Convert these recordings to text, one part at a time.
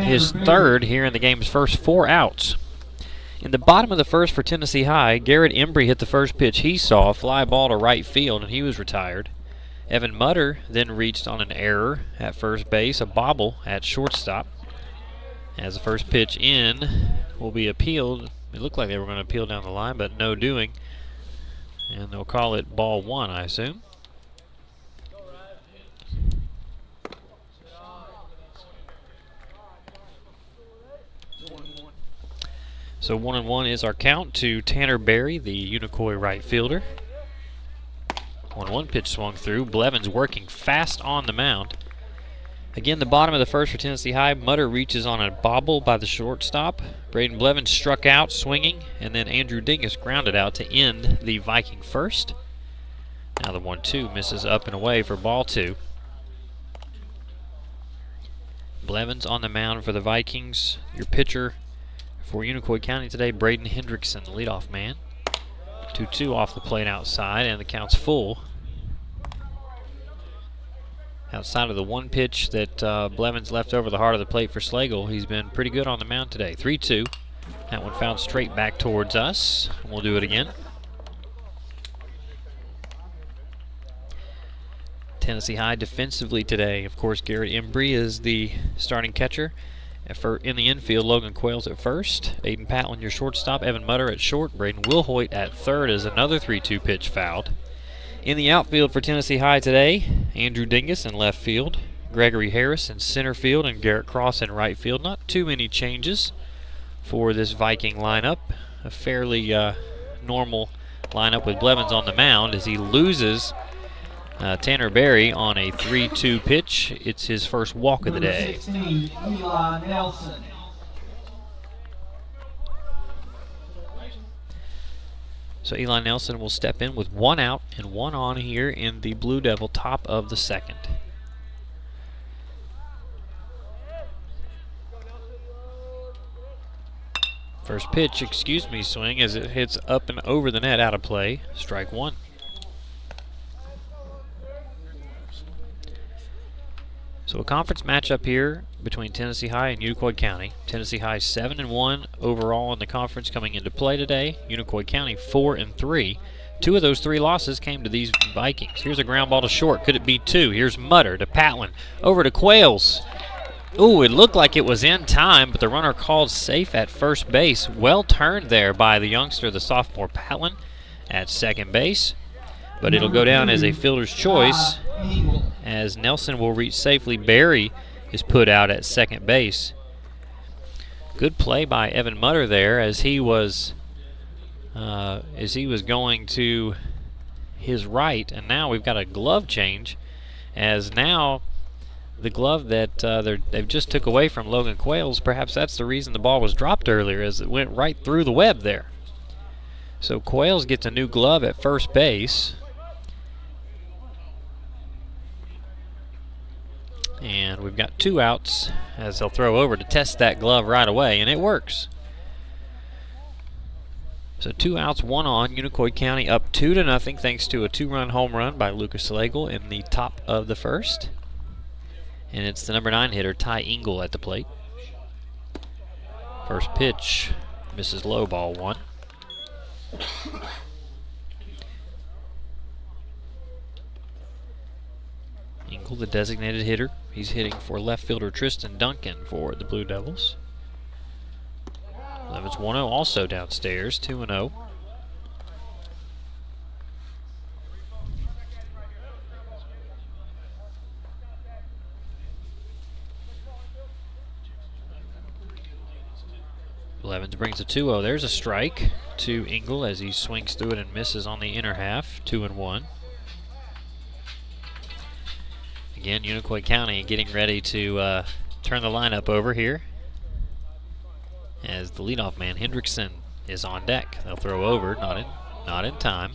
his third here in the game's first 4 outs. In the bottom of the first for Tennessee High, Garrett Embry hit the first pitch he saw, a fly ball to right field, and he was retired. Evan Mutter then reached on an error at first base, a bobble at shortstop. As the first pitch in will be appealed. It looked like they were going to appeal down the line, but no doing. And they'll call it ball 1, I assume. So 1-1 is our count to Tanner Berry, the Unicoi right fielder. 1-1 pitch swung through. Blevins working fast on the mound. Again, the bottom of the first for Tennessee High. Mutter reaches on a bobble by the shortstop. Braden Blevins struck out swinging, and then Andrew Dingus grounded out to end the Viking first. Now the 1-2 misses up and away for ball 2. Blevins on the mound for the Vikings. Your pitcher for Unicoi County today, Braden Hendrickson, the leadoff man. 2-2 off the plate outside, and the count's full. Outside of the one pitch that Blevins left over the heart of the plate for Slagle, he's been pretty good on the mound today. 3-2. That one fouled straight back towards us. We'll do it again. Tennessee High defensively today. Of course, Garrett Embry is the starting catcher. In the infield, Logan Quayles at first. Aiden Patlin, your shortstop. Evan Mutter at short. Braden Wilhoit at third as another 3-2 pitch fouled. In the outfield for Tennessee High today, Andrew Dingus in left field. Gregory Harris in center field and Garrett Cross in right field. Not too many changes for this Viking lineup. A fairly normal lineup with Blevins on the mound as he loses Tanner Berry on a 3-2 pitch. It's his first walk of the day. 16, Eli Nelson. So Eli Nelson will step in with 1 out and 1 on here in the Blue Devil top of the second. First pitch, swing as it hits up and over the net, out of play. Strike 1. So a conference matchup here between Tennessee High and Unicoi County. Tennessee High 7-1 overall in the conference coming into play today. Unicoi County 4-3. 2 of those 3 losses came to these Vikings. Here's a ground ball to short. Could it be 2? Here's Mutter to Patlin. Over to Quayles. Ooh, it looked like it was in time, but the runner called safe at first base. Well turned there by the youngster, the sophomore Patlin, at second base. But it'll go down as a fielder's choice as Nelson will reach safely. Berry is put out at second base. Good play by Evan Mutter there as he was going to his right, and now we've got a glove change as now the glove that they've just took away from Logan Quayles, perhaps that's the reason the ball was dropped earlier, as it went right through the web there. So Quayles gets a new glove at first base. And we've got 2 outs as they'll throw over to test that glove right away, and it works. So 2 outs, 1 on. Unicoi County up 2-0 thanks to a 2-run home run by Lucas Slagle in the top of the first. And it's the number 9 hitter, Ty Engel, at the plate. First pitch misses low, ball 1. Engel, the designated hitter. He's hitting for left fielder Tristan Duncan for the Blue Devils. Blevins 1-0 also downstairs, 2-0. Blevins brings a 2-0. There's a strike to Engel as he swings through it and misses on the inner half, 2-1. Again, Unicoi County getting ready to turn the lineup over here as the leadoff man, Hendrickson, is on deck. They'll throw over, not in time.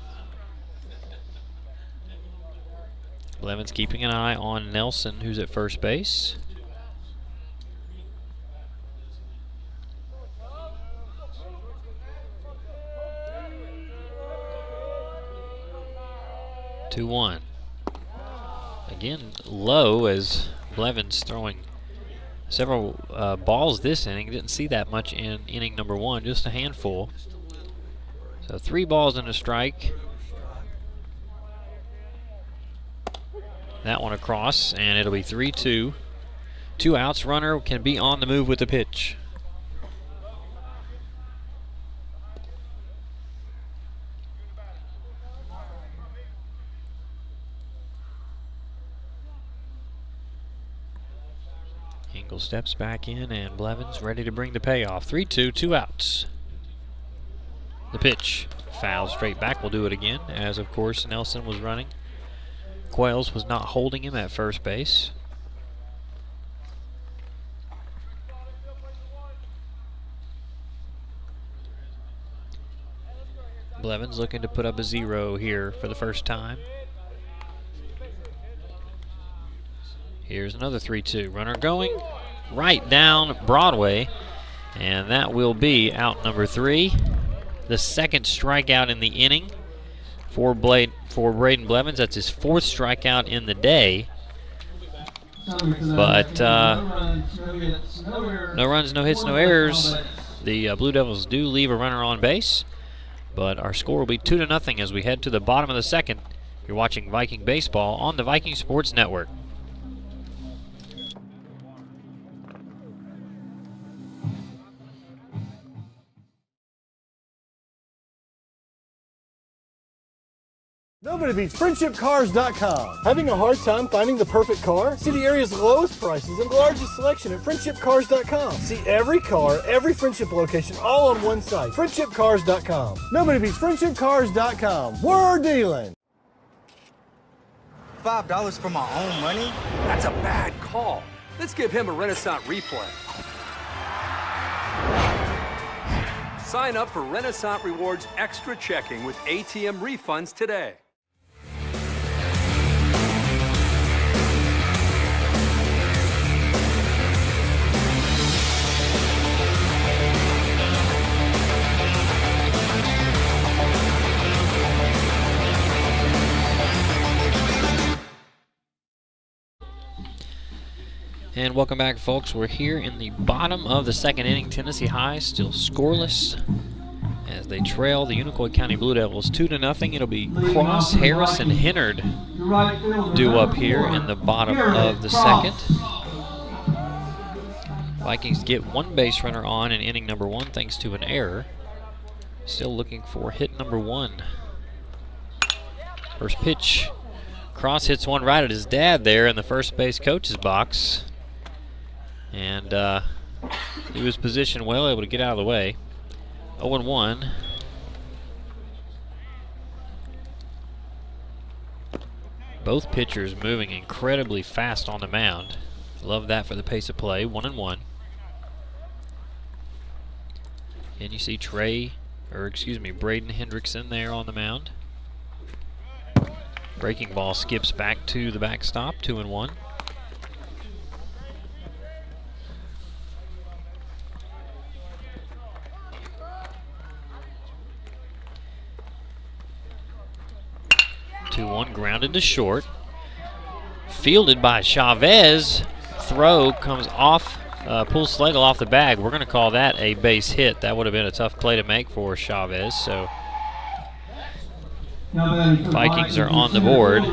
Blevins keeping an eye on Nelson, who's at first base. Again, low as Blevins throwing several balls this inning. Didn't see that much in inning number 1, just a handful. So 3 balls and a strike. That one across, and it'll be 3-2. 2 outs. Runner can be on the move with the pitch. Engel steps back in, and Blevins ready to bring the payoff. 3-2, 2 outs. The pitch, foul straight back. We'll do it again, as of course Nelson was running. Quails was not holding him at first base. Blevins looking to put up a 0 here for the first time. Here's another 3-2. Runner going right down Broadway, and that will be out number 3. The second strikeout in the inning for Braden Blevins. That's his 4th strikeout in the day. But no runs, no hits, no errors. The Blue Devils do leave a runner on base, but our score will be 2-0 as we head to the bottom of the second. You're watching Viking Baseball on the Viking Sports Network. Nobody beats FriendshipCars.com. Having a hard time finding the perfect car? See the area's lowest prices and largest selection at FriendshipCars.com. See every car, every Friendship location, all on one site. FriendshipCars.com. Nobody beats FriendshipCars.com. We're dealing. $5 for my own money? That's a bad call. Let's give him a Renaissance replay. Sign up for Renaissance Rewards Extra Checking with ATM refunds today. And welcome back, folks. We're here in the bottom of the second inning. Tennessee High still scoreless as they trail the Unicoi County Blue Devils 2-0. It'll be Cross, Harris, and Hennard due up here in the bottom of the second. Vikings get 1 base runner on in inning number 1 thanks to an error. Still looking for hit number 1. First pitch. Cross hits one right at his dad there in the first base coach's box. And he was positioned well, able to get out of the way. 0-1. Both pitchers moving incredibly fast on the mound. Love that for the pace of play. 1-1. And you see Braden Hendrickson there on the mound. Breaking ball skips back to the backstop. 2-1. Grounded to short. Fielded by Chavez. Throw comes off, pulls Slagle off the bag. We're going to call that a base hit. That would have been a tough play to make for Chavez. So Vikings are on the board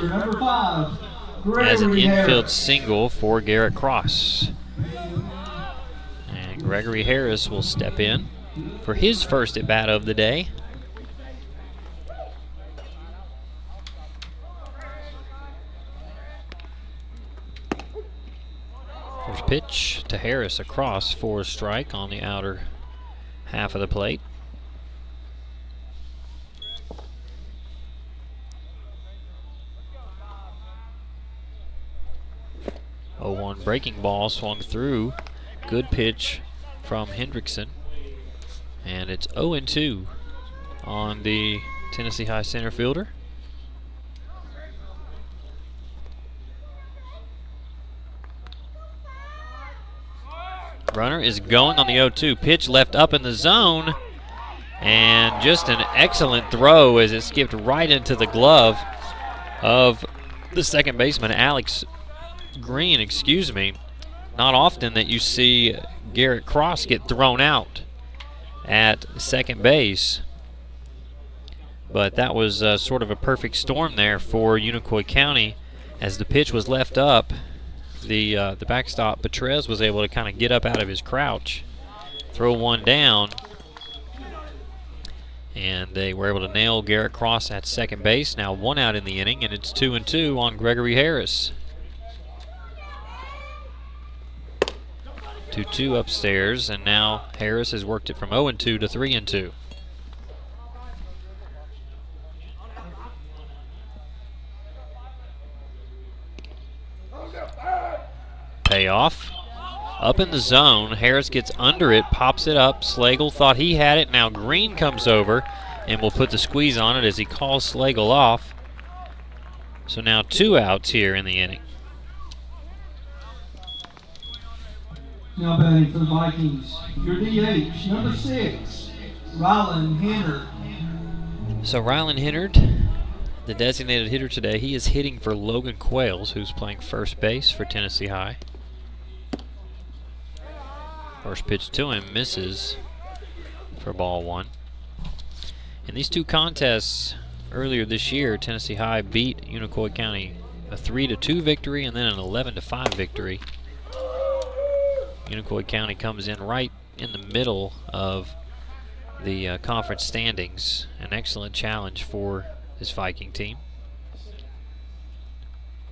as an infield single for Garrett Cross. And Gregory Harris will step in for his first at bat of the day. First pitch to Harris across for a strike on the outer half of the plate. 0-1 breaking ball swung through. Good pitch from Hendrickson. And it's 0-2 on the Tennessee High center fielder. Runner is going on the 0-2. Pitch left up in the zone. And just an excellent throw as it skipped right into the glove of the second baseman, Alex Green, not often that you see Garrett Cross get thrown out at second base. But that was sort of a perfect storm there for Unicoi County. As the pitch was left up, the backstop Petrez was able to kind of get up out of his crouch, throw one down, and they were able to nail Garrett Cross at second base. Now 1 out in the inning, and it's 2-2 on Gregory Harris. 2-2 upstairs, and now Harris has worked it from 0-2 to 3-2. Payoff. Up in the zone. Harris gets under it, pops it up. Slagle thought he had it. Now Green comes over and will put the squeeze on it as he calls Slagle off. So now 2 outs here in the inning. Now batting for the Vikings, your DH, number 6, Rylan Hennard. So Rylan Hennard, the designated hitter today, he is hitting for Logan Quails, who's playing first base for Tennessee High. First pitch to him misses for ball 1. In these 2 contests earlier this year, Tennessee High beat Unicoi County a 3-2 victory and then an 11-5 victory. Unicoi County comes in right in the middle of the conference standings. An excellent challenge for this Viking team.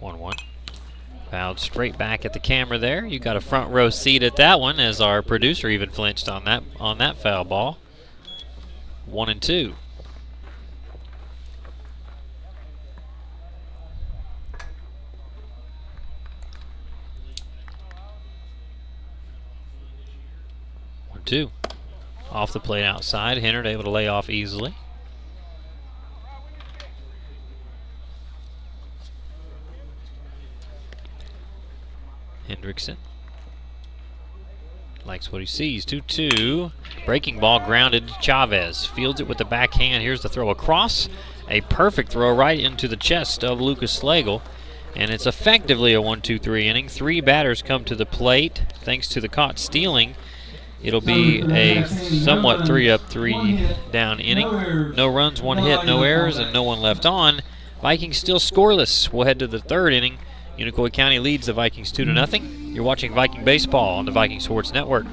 1-1. Fouled straight back at the camera there. You got a front row seat at that one, as our producer even flinched on that foul ball. 1-2. Two. Off the plate outside. Hennard able to lay off easily. Hendrickson likes what he sees. 2-2. Breaking ball grounded. Chavez fields it with the backhand. Here's the throw across. A perfect throw right into the chest of Lucas Slagle. And it's effectively a 1-2-3 inning. 3 batters come to the plate thanks to the caught stealing. It'll be a somewhat 3-up, 3-down inning. No runs, 1 hit, no errors, and no one left on. Vikings still scoreless. We'll head to the 3rd inning. Unicoi County leads the Vikings 2-0. You're watching Viking Baseball on the Viking Sports Network.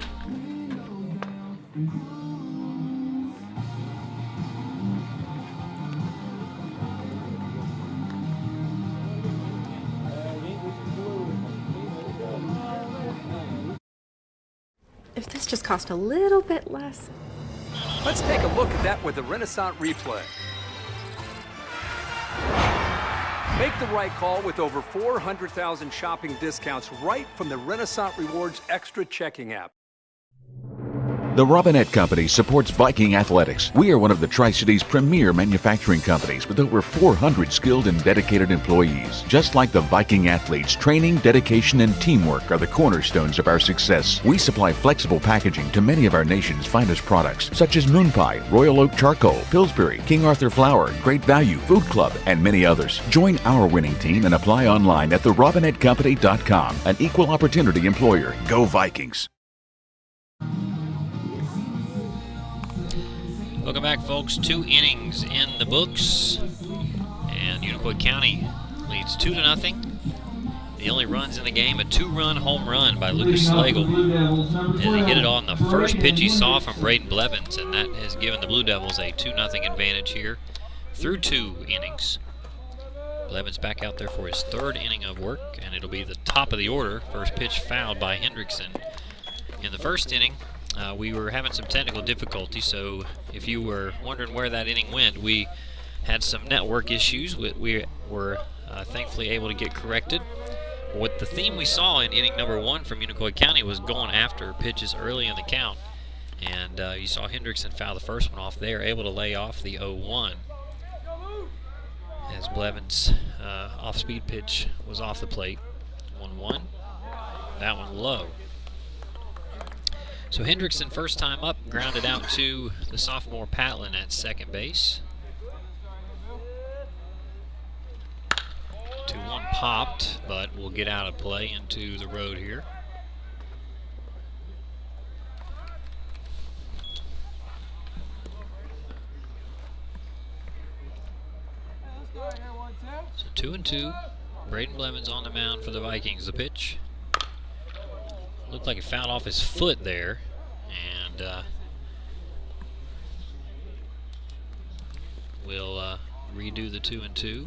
If this just cost a little bit less. Let's take a look at that with the Renaissance replay. Make the right call with over 400,000 shopping discounts right from the Renaissance Rewards Extra Checking app. The Robinette Company supports Viking athletics. We are one of the Tri-Cities' premier manufacturing companies with over 400 skilled and dedicated employees. Just like the Viking athletes, training, dedication, and teamwork are the cornerstones of our success. We supply flexible packaging to many of our nation's finest products, such as Moon Pie, Royal Oak Charcoal, Pillsbury, King Arthur Flour, Great Value, Food Club, and many others. Join our winning team and apply online at therobinettecompany.com. An equal opportunity employer. Go Vikings! Welcome back, folks. 2 innings in the books, and Unicoi County leads 2-0. The only runs in the game, a 2-run home run by Lucas Slagle. And he hit it on the first pitch he saw from Braden Blevins, and that has given the Blue Devils a 2-0 advantage here through 2 innings. Blevins back out there for his 3rd inning of work, and it'll be the top of the order. First pitch fouled by Hendrickson. In the first inning, we were having some technical difficulty, so if you were wondering where that inning went, we had some network issues. We were thankfully able to get corrected. What the theme we saw in inning number 1 from Unicoi County was going after pitches early in the count. And you saw Hendrickson foul the first one off there, able to lay off the 0-1. As Blevins' off-speed pitch was off the plate. 1-1. That one low. So Hendrickson, first time up, grounded out to the sophomore Patlin at second base. 2-1 popped, but will get out of play into the road here. So 2-2. Braden Blevins on the mound for the Vikings. The pitch looked like it fouled off his foot there, and we'll redo the 2-2.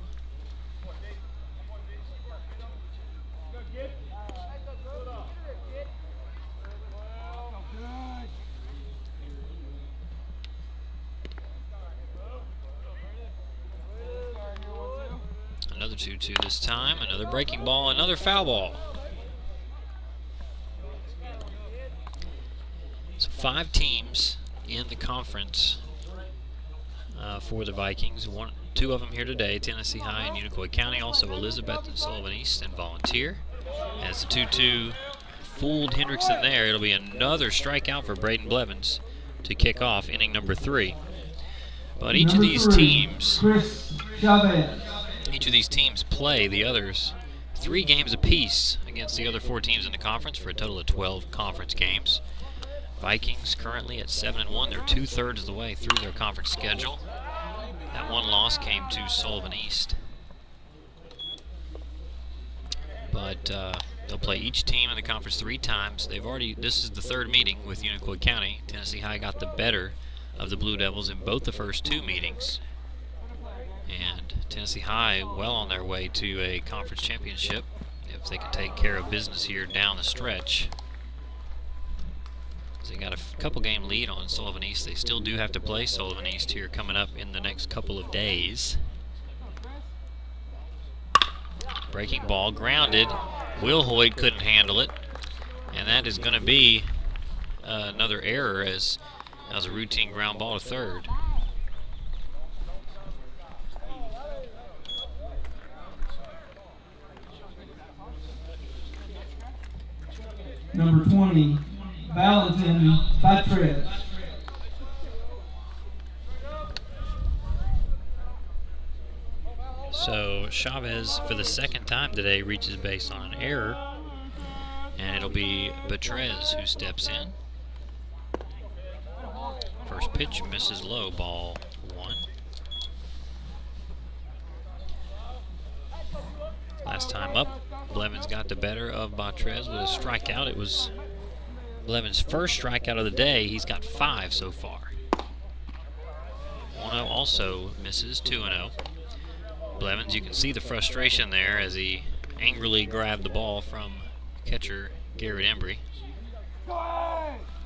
Another 2-2 this time. Another breaking ball, another foul ball. So 5 teams in the conference for the Vikings. 2 of them here today, Tennessee High and Unicoi County. Also Elizabeth and Sullivan East and Volunteer. As the 2-2 fooled Hendrickson there, it'll be another strikeout for Braden Blevins to kick off inning number 3. But each of these teams... Each of these teams play the others 3 games apiece against the other 4 teams in the conference for a total of 12 conference games. Vikings currently at 7-1. They're 2/3 of the way through their conference schedule. That one loss came to Sullivan East. But they'll play each team in the conference 3 times. This is the 3rd meeting with Unicoi County. Tennessee High got the better of the Blue Devils in both the first 2 meetings. And Tennessee High well on their way to a conference championship if they can take care of business here down the stretch. So they got a couple game lead on Sullivan East. They still do have to play Sullivan East here coming up in the next couple of days. Breaking ball, grounded. Will Hoyd couldn't handle it. And that is going to be another error, as that was a routine ground ball to third. Number 20, Valentin Batres. So Chavez, for the 2nd time today, reaches base on an error, and it'll be Batres who steps in. First pitch misses low, ball 1. Last time up, Blevins got the better of Batres with a strikeout. It was Blevins' first strikeout of the day. He's got 5 so far. 1-0 also misses, 2-0. Blevins, you can see the frustration there as he angrily grabbed the ball from catcher Garrett Embry.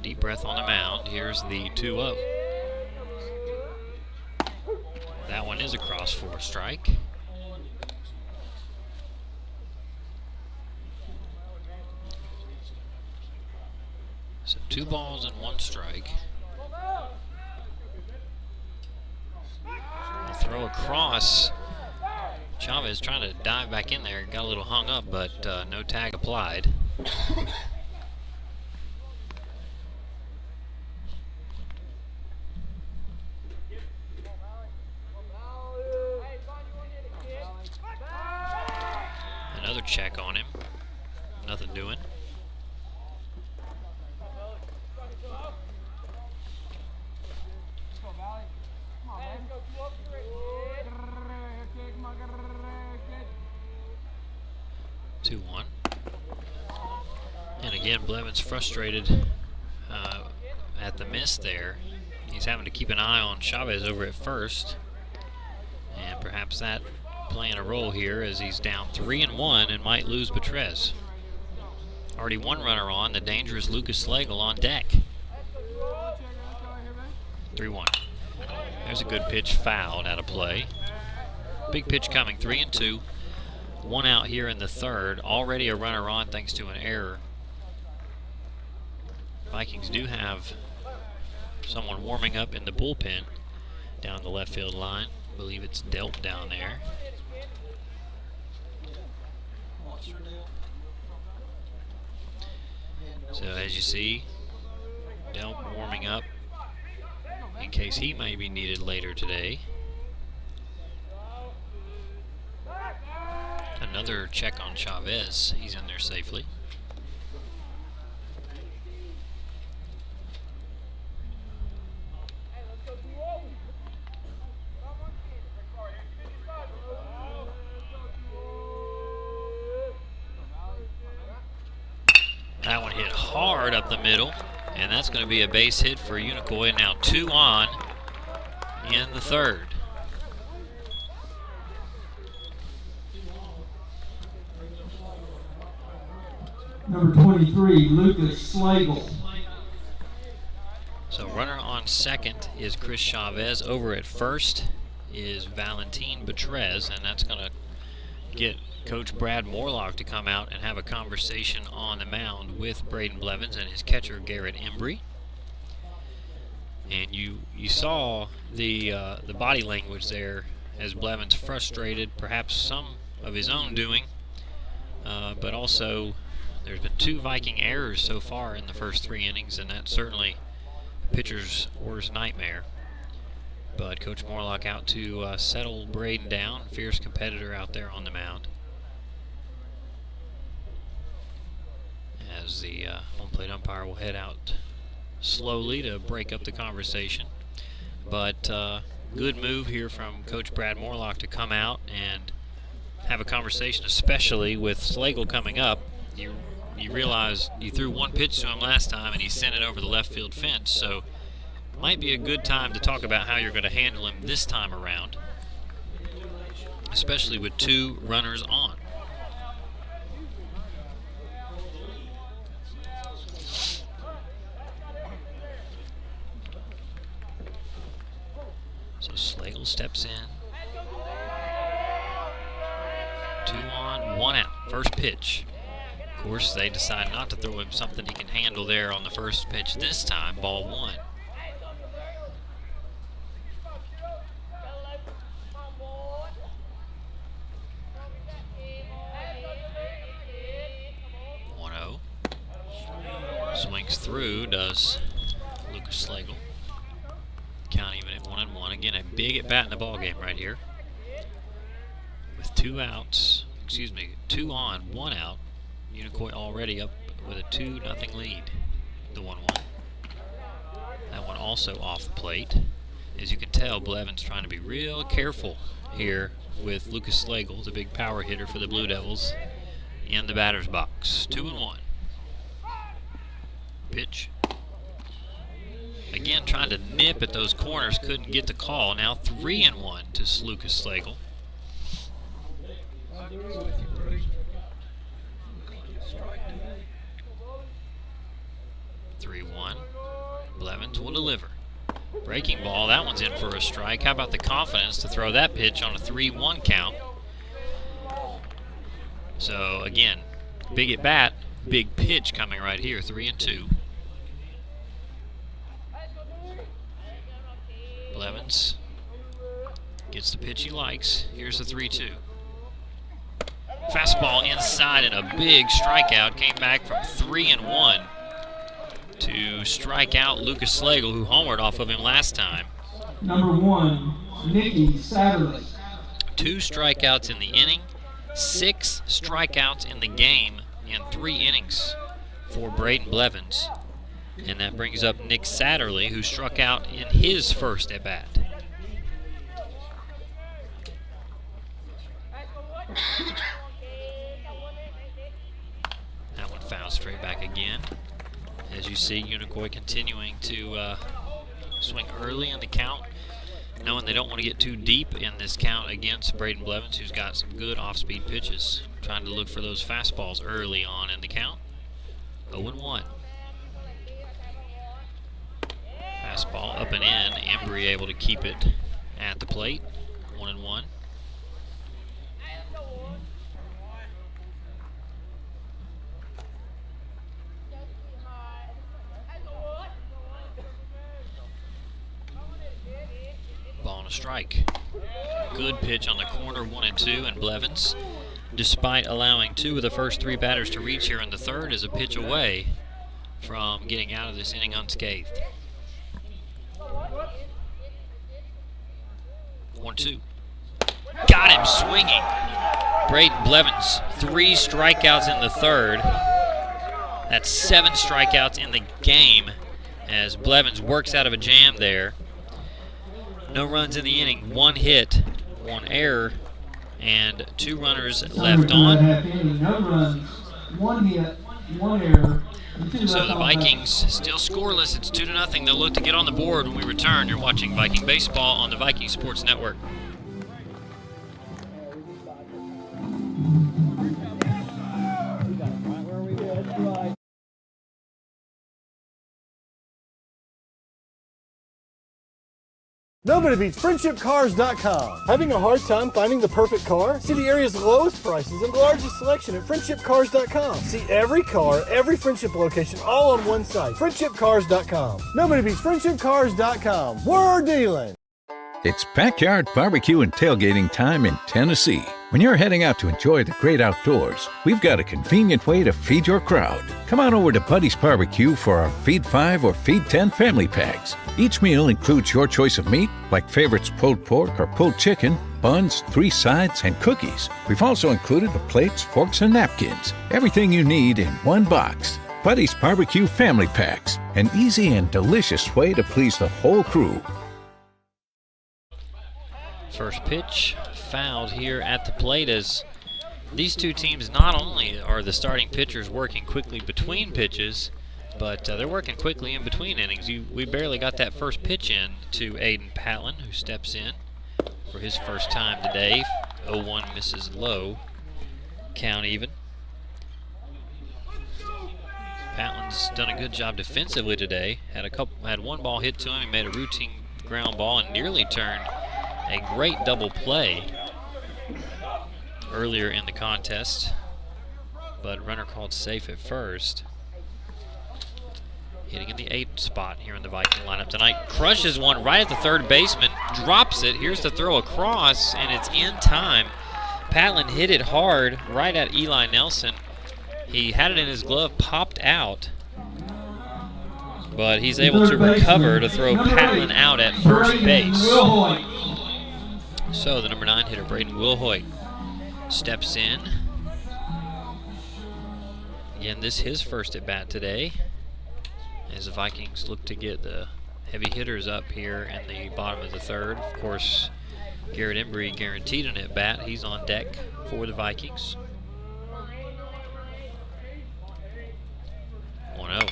Deep breath on the mound. Here's the 2-0. That one is across for a strike. So 2 balls and 1 strike. I'll throw across. Chavez trying to dive back in there. Got a little hung up, but no tag applied. Another check on him. Nothing doing. And again, Blevins frustrated at the miss there. He's having to keep an eye on Chavez over at first, and perhaps that playing a role here as he's down 3-1 and might lose Batres. Already 1 runner on, the dangerous Lucas Slagle on deck. 3-1. There's a good pitch, fouled out of play. Big pitch coming, 3-2. 1 out here in the 3rd. Already a runner on thanks to an error. Vikings do have someone warming up in the bullpen down the left field line. I believe it's Delp down there. So as you see, Delp warming up in case he may be needed later today. Another check on Chavez. He's in there safely. hard up the middle, and that's going to be a base hit for Unicoi. And now 2 on in the third. Number 23, Lucas Slagle. So runner on second is Chris Chavez. Over at first is Valentin Betrez, and that's going to get Coach Brad Morlock to come out and have a conversation on the mound with Braden Blevins and his catcher Garrett Embry. And you saw the body language there as Blevins frustrated, perhaps some of his own doing, but also there's been 2 Viking errors so far in the first 3 innings, and that's certainly a pitcher's worst nightmare. But Coach Morlock out to settle Braden down, fierce competitor out there on the mound. As the home plate umpire will head out slowly to break up the conversation. But good move here from Coach Brad Morlock to come out and have a conversation, especially with Slagle coming up. You realize you threw 1 pitch to him last time and he sent it over the left field fence, so might be a good time to talk about how you're going to handle him this time around, especially with 2 runners on. So Slagle steps in. 2 on, 1 out. First pitch. Of course, they decide not to throw him something he can handle there on the first pitch this time. Ball 1. Swings through, does Lucas Slagle. Count even at 1-1. Again, a big at bat in the ball game right here. With 2 outs, 2 on, 1 out. Unicoi already up with a 2-0 lead. The 1-1. That one also off the plate. As you can tell, Blevins trying to be real careful here with Lucas Slagle, the big power hitter for the Blue Devils, in the batter's box. 2-1. Pitch. Again, trying to nip at those corners, couldn't get the call. Now 3-1 to Lucas Slagle. Blevins will deliver. Breaking ball, that one's in for a strike. How about the confidence to throw that pitch on a 3-1 count? So again, big at bat, big pitch coming right here, 3-2. Blevins gets the pitch he likes. Here's the 3-2. Fastball inside and a big strikeout. Came back from 3-1 to strike out Lucas Slagle, who homered off of him last time. Number 1, Nicky Satterley. 2 strikeouts in the inning, 6 strikeouts in the game in 3 innings for Braden Blevins. And that brings up Nick Satterley, who struck out in his first at-bat. That one fouled straight back again. As you see, Unicoi continuing to swing early in the count, knowing they don't want to get too deep in this count against Braden Blevins, who's got some good off-speed pitches. Trying to look for those fastballs early on in the count. 0-1. Fastball up and in. Embry able to keep it at the plate. 1-1. Ball and a strike. Good pitch on the corner, 1-2, and Blevins, despite allowing 2 of the first 3 batters to reach here in the third, is a pitch away from getting out of this inning unscathed. 1-2. Got him swinging. Braden Blevins, 3 strikeouts in the third. That's 7 strikeouts in the game as Blevins works out of a jam there. No runs in the inning, 1 hit, 1 error, and 2 runners left on. No runs, 1 hit, 1 error, So the Vikings still scoreless. It's 2-0. They'll look to get on the board when we return. You're watching Viking Baseball on the Viking Sports Network. Nobody beats FriendshipCars.com. Having a hard time finding the perfect car? See the area's lowest prices and largest selection at FriendshipCars.com. See every car, every Friendship location, all on one site. FriendshipCars.com. Nobody beats FriendshipCars.com. We're dealing. It's backyard barbecue and tailgating time in Tennessee. When you're heading out to enjoy the great outdoors, we've got a convenient way to feed your crowd. Come on over to Buddy's Barbecue for our Feed 5 or Feed 10 family packs. Each meal includes your choice of meat, like favorites pulled pork or pulled chicken, buns, 3 sides, and cookies. We've also included the plates, forks, and napkins. Everything you need in one box. Buddy's Barbecue family packs. An easy and delicious way to please the whole crew. First pitch fouled here at the plate, as these two teams not only are the starting pitchers working quickly between pitches, but they're working quickly in between innings. We barely got that first pitch in to Aiden Patlin, who steps in for his first time today. 0-1 misses low, count even. Patlin's done a good job defensively today. Had one ball hit to him. He made a routine ground ball and nearly turned a great double play earlier in the contest, but runner called safe at first. Hitting in the 8th spot here in the Viking lineup tonight. Crushes one right at the third baseman, drops it. Here's the throw across, and it's in time. Patlin hit it hard right at Eli Nelson. He had it in his glove, popped out, but he's able to recover to throw Patlin out at first base. So the number 9 hitter, Braden Wilhoit, steps in. Again, this is his first at bat today, as the Vikings look to get the heavy hitters up here in the bottom of the third. Of course, Garrett Embry guaranteed an at bat. He's on deck for the Vikings. 1-0.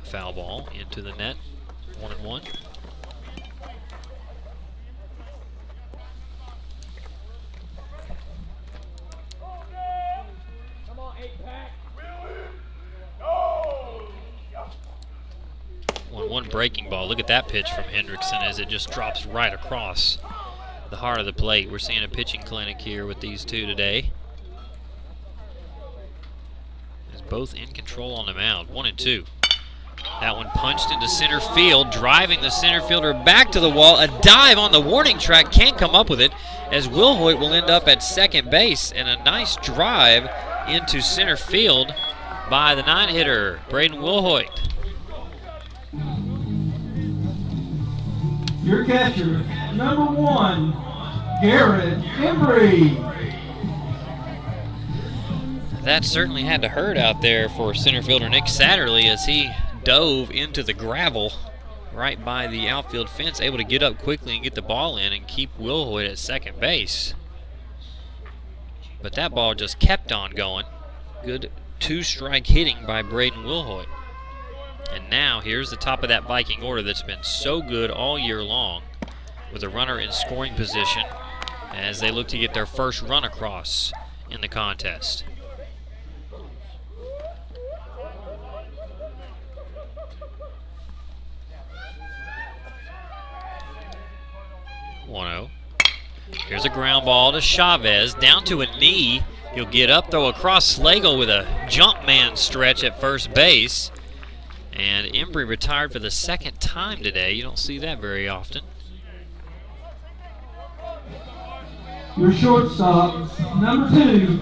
Foul ball into the net. 1-1. One breaking ball. Look at that pitch from Hendrickson as it just drops right across the heart of the plate. We're seeing a pitching clinic here with these two today. It's both in control on the mound. 1-2. That one punched into center field, driving the center fielder back to the wall. A dive on the warning track, can't come up with it, as Wilhoit will end up at second base, and a nice drive into center field by the 9 hitter, Braden Wilhoit. Your catcher, number 1, Garrett Embry. That certainly had to hurt out there for center fielder Nick Satterley as he dove into the gravel right by the outfield fence, able to get up quickly and get the ball in and keep Wilhoit at second base. But that ball just kept on going. Good 2-strike hitting by Braden Wilhoit. And now here's the top of that Viking order that's been so good all year long, with a runner in scoring position as they look to get their first run across in the contest. Here's a ground ball to Chavez, down to a knee. He'll get up, throw across Slagle with a jump man stretch at first base. And Embry retired for the second time today. You don't see that very often. Your shortstop, number 2,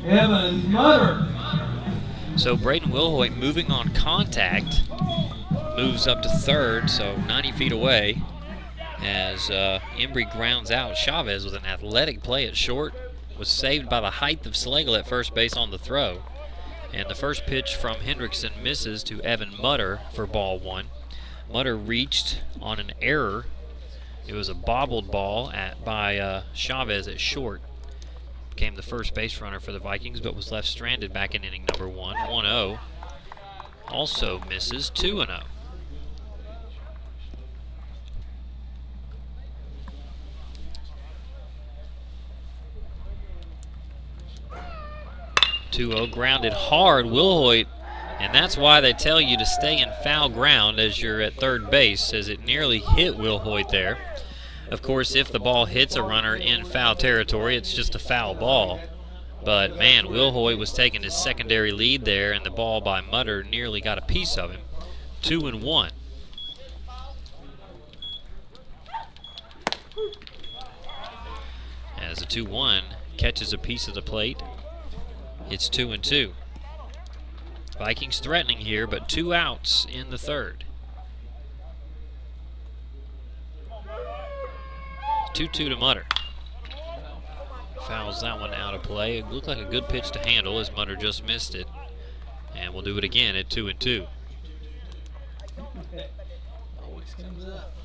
Evan Mutter. So Braden Wilhoit moving on contact, moves up to third, so 90 feet away, as Embry grounds out Chavez with an athletic play at short. Was saved by the height of Slagle at first base on the throw. And the first pitch from Hendrickson misses to Evan Mutter for ball 1. Mutter reached on an error. It was a bobbled ball by Chavez at short. Became the first base runner for the Vikings, but was left stranded back in inning number 1. 1-0. also misses 2-0. Grounded hard, Wilhoit, and that's why they tell you to stay in foul ground as you're at third base, as it nearly hit Wilhoit there. Of course, if the ball hits a runner in foul territory, it's just a foul ball. But man, Wilhoit was taking his secondary lead there, and the ball by Mutter nearly got a piece of him. 2-1. As the 2-1 catches a piece of the plate, it's 2-2. Vikings threatening here, but 2 outs in the third. 2-2 to Mutter. Fouls that one out of play. It looked like a good pitch to handle as Mutter just missed it. And we'll do it again at 2-2. Always comes up.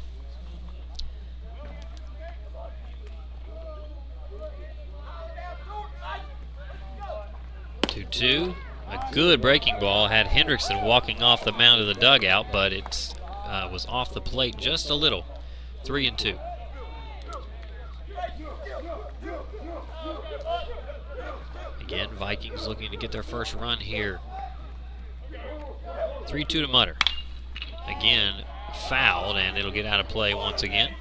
2-2. A good breaking ball had Hendrickson walking off the mound of the dugout, but it was off the plate just a little. 3-2. Again, Vikings looking to get their first run here. 3-2 to Mutter. Again, fouled, and it'll get out of play once again.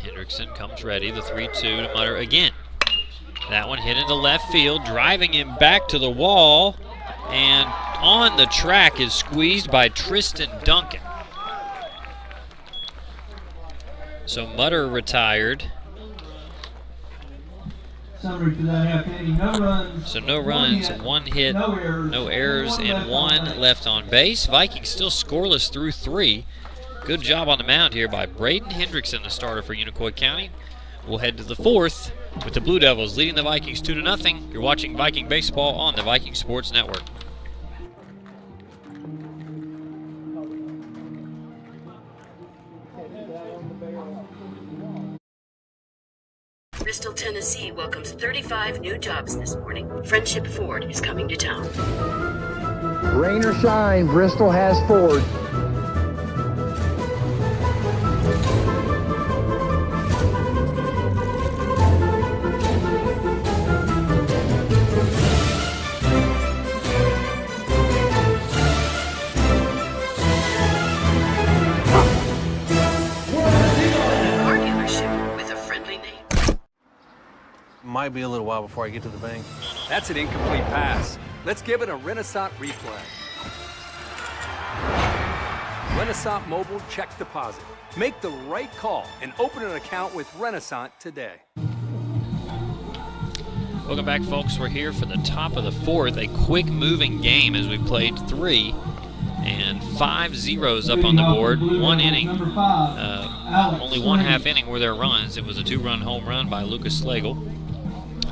Hendrickson comes ready, the 3-2 to Mutter again. That one hit into left field, driving him back to the wall, and on the track is squeezed by Tristan Duncan. So Mutter retired. Summary for that half inning. No runs. So no runs, 1 hit, no errors, and 1 left on base. Vikings still scoreless through 3. Good job on the mound here by Braden Hendrickson, the starter for Unicoi County. We'll head to the 4th with the Blue Devils leading the Vikings 2-0. You're watching Viking Baseball on the Viking Sports Network. Bristol, Tennessee welcomes 35 new jobs this morning. Friendship Ford is coming to town. Rain or shine, Bristol has Ford. Our dealership with a friendly name. Might be a little while before I get to the bank. That's an incomplete pass. Let's give it a Renaissance replay. Renaissance Mobile Check Deposit. Make the right call and open an account with Renaissance today. Welcome back, folks. We're here for the top of the 4th, a quick moving game as we played 3 and 5 zeros up on the board. 1 inning, only 1/2 inning were there runs. It was a 2-run home run by Lucas Slagle.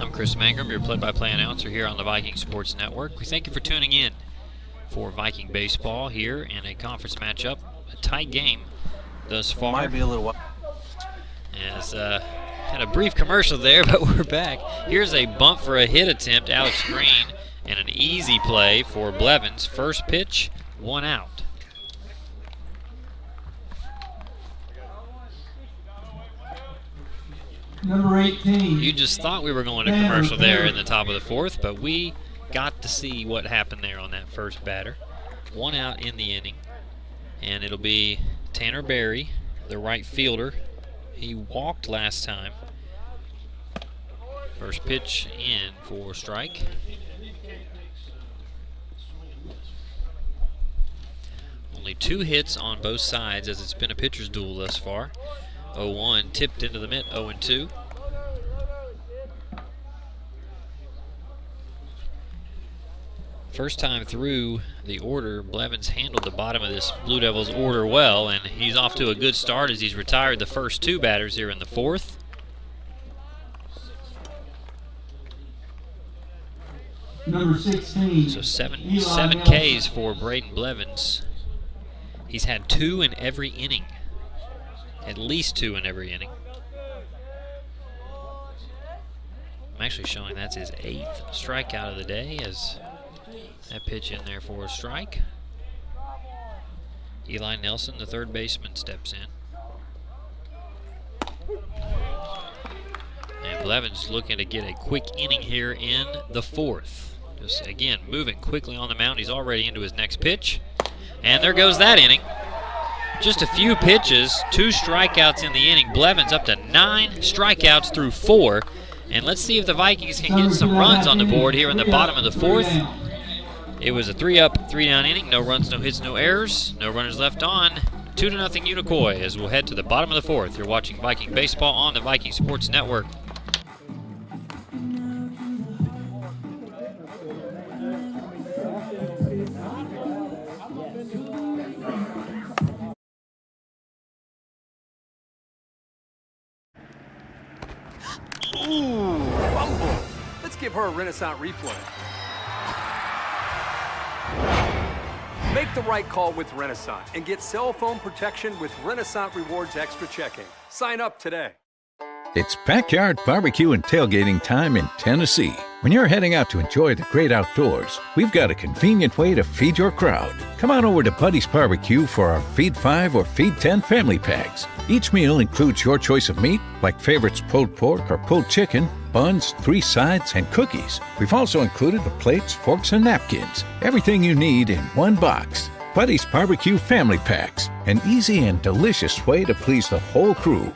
I'm Chris Mangrum, your play-by-play announcer here on the Viking Sports Network. We thank you for tuning in for Viking baseball here in a conference matchup. A tight game thus far. Might be a little while. As had a brief commercial there, but we're back. Here's a bump for a hit attempt, Alex Green, and an easy play for Blevins. First pitch, 1 out. Number 18. You just thought we were going to commercial there in the top of the 4th, but we got to see what happened there on that first batter. 1 out in the inning, and it'll be Tanner Berry, the right fielder. He walked last time. First pitch in for strike. Only 2 hits on both sides as it's been a pitcher's duel thus far. 0-1 tipped into the mitt, 0-2. First time through the order, Blevins handled the bottom of this Blue Devils order well, and he's off to a good start as he's retired the first 2 batters here in the 4th. Number 16. So seven Eli Ks for Braden Blevins He's had 2 in every inning. At least 2 in every inning. I'm actually showing that's his 8th strikeout of the day as that pitch in there for a strike. Eli Nelson, the third baseman, steps in. And Blevins looking to get a quick inning here in the 4th. Just again, moving quickly on the mound. He's already into his next pitch. And there goes that inning. Just a few pitches, 2 strikeouts in the inning. Blevins up to 9 strikeouts through 4. And let's see if the Vikings can get some runs on the board here in the bottom of the 4th. It was a 3-up, 3-down inning. No runs, no hits, no errors. No runners left on. 2-0 Unicoi as we'll head to the bottom of the 4th. You're watching Viking Baseball on the Viking Sports Network. Ooh, fumble. Let's give her a Renaissance replay. Make the right call with Renaissance and get cell phone protection with Renaissance Rewards Extra Checking. Sign up today. It's backyard barbecue and tailgating time in Tennessee. When you're heading out to enjoy the great outdoors, we've got a convenient way to feed your crowd. Come on over to Buddy's Barbecue for our Feed 5 or Feed 10 family packs. Each meal includes your choice of meat, like favorites pulled pork or pulled chicken, buns, 3 sides, and cookies. We've also included the plates, forks, and napkins. Everything you need in one box. Buddy's Barbecue family packs. An easy and delicious way to please the whole crew.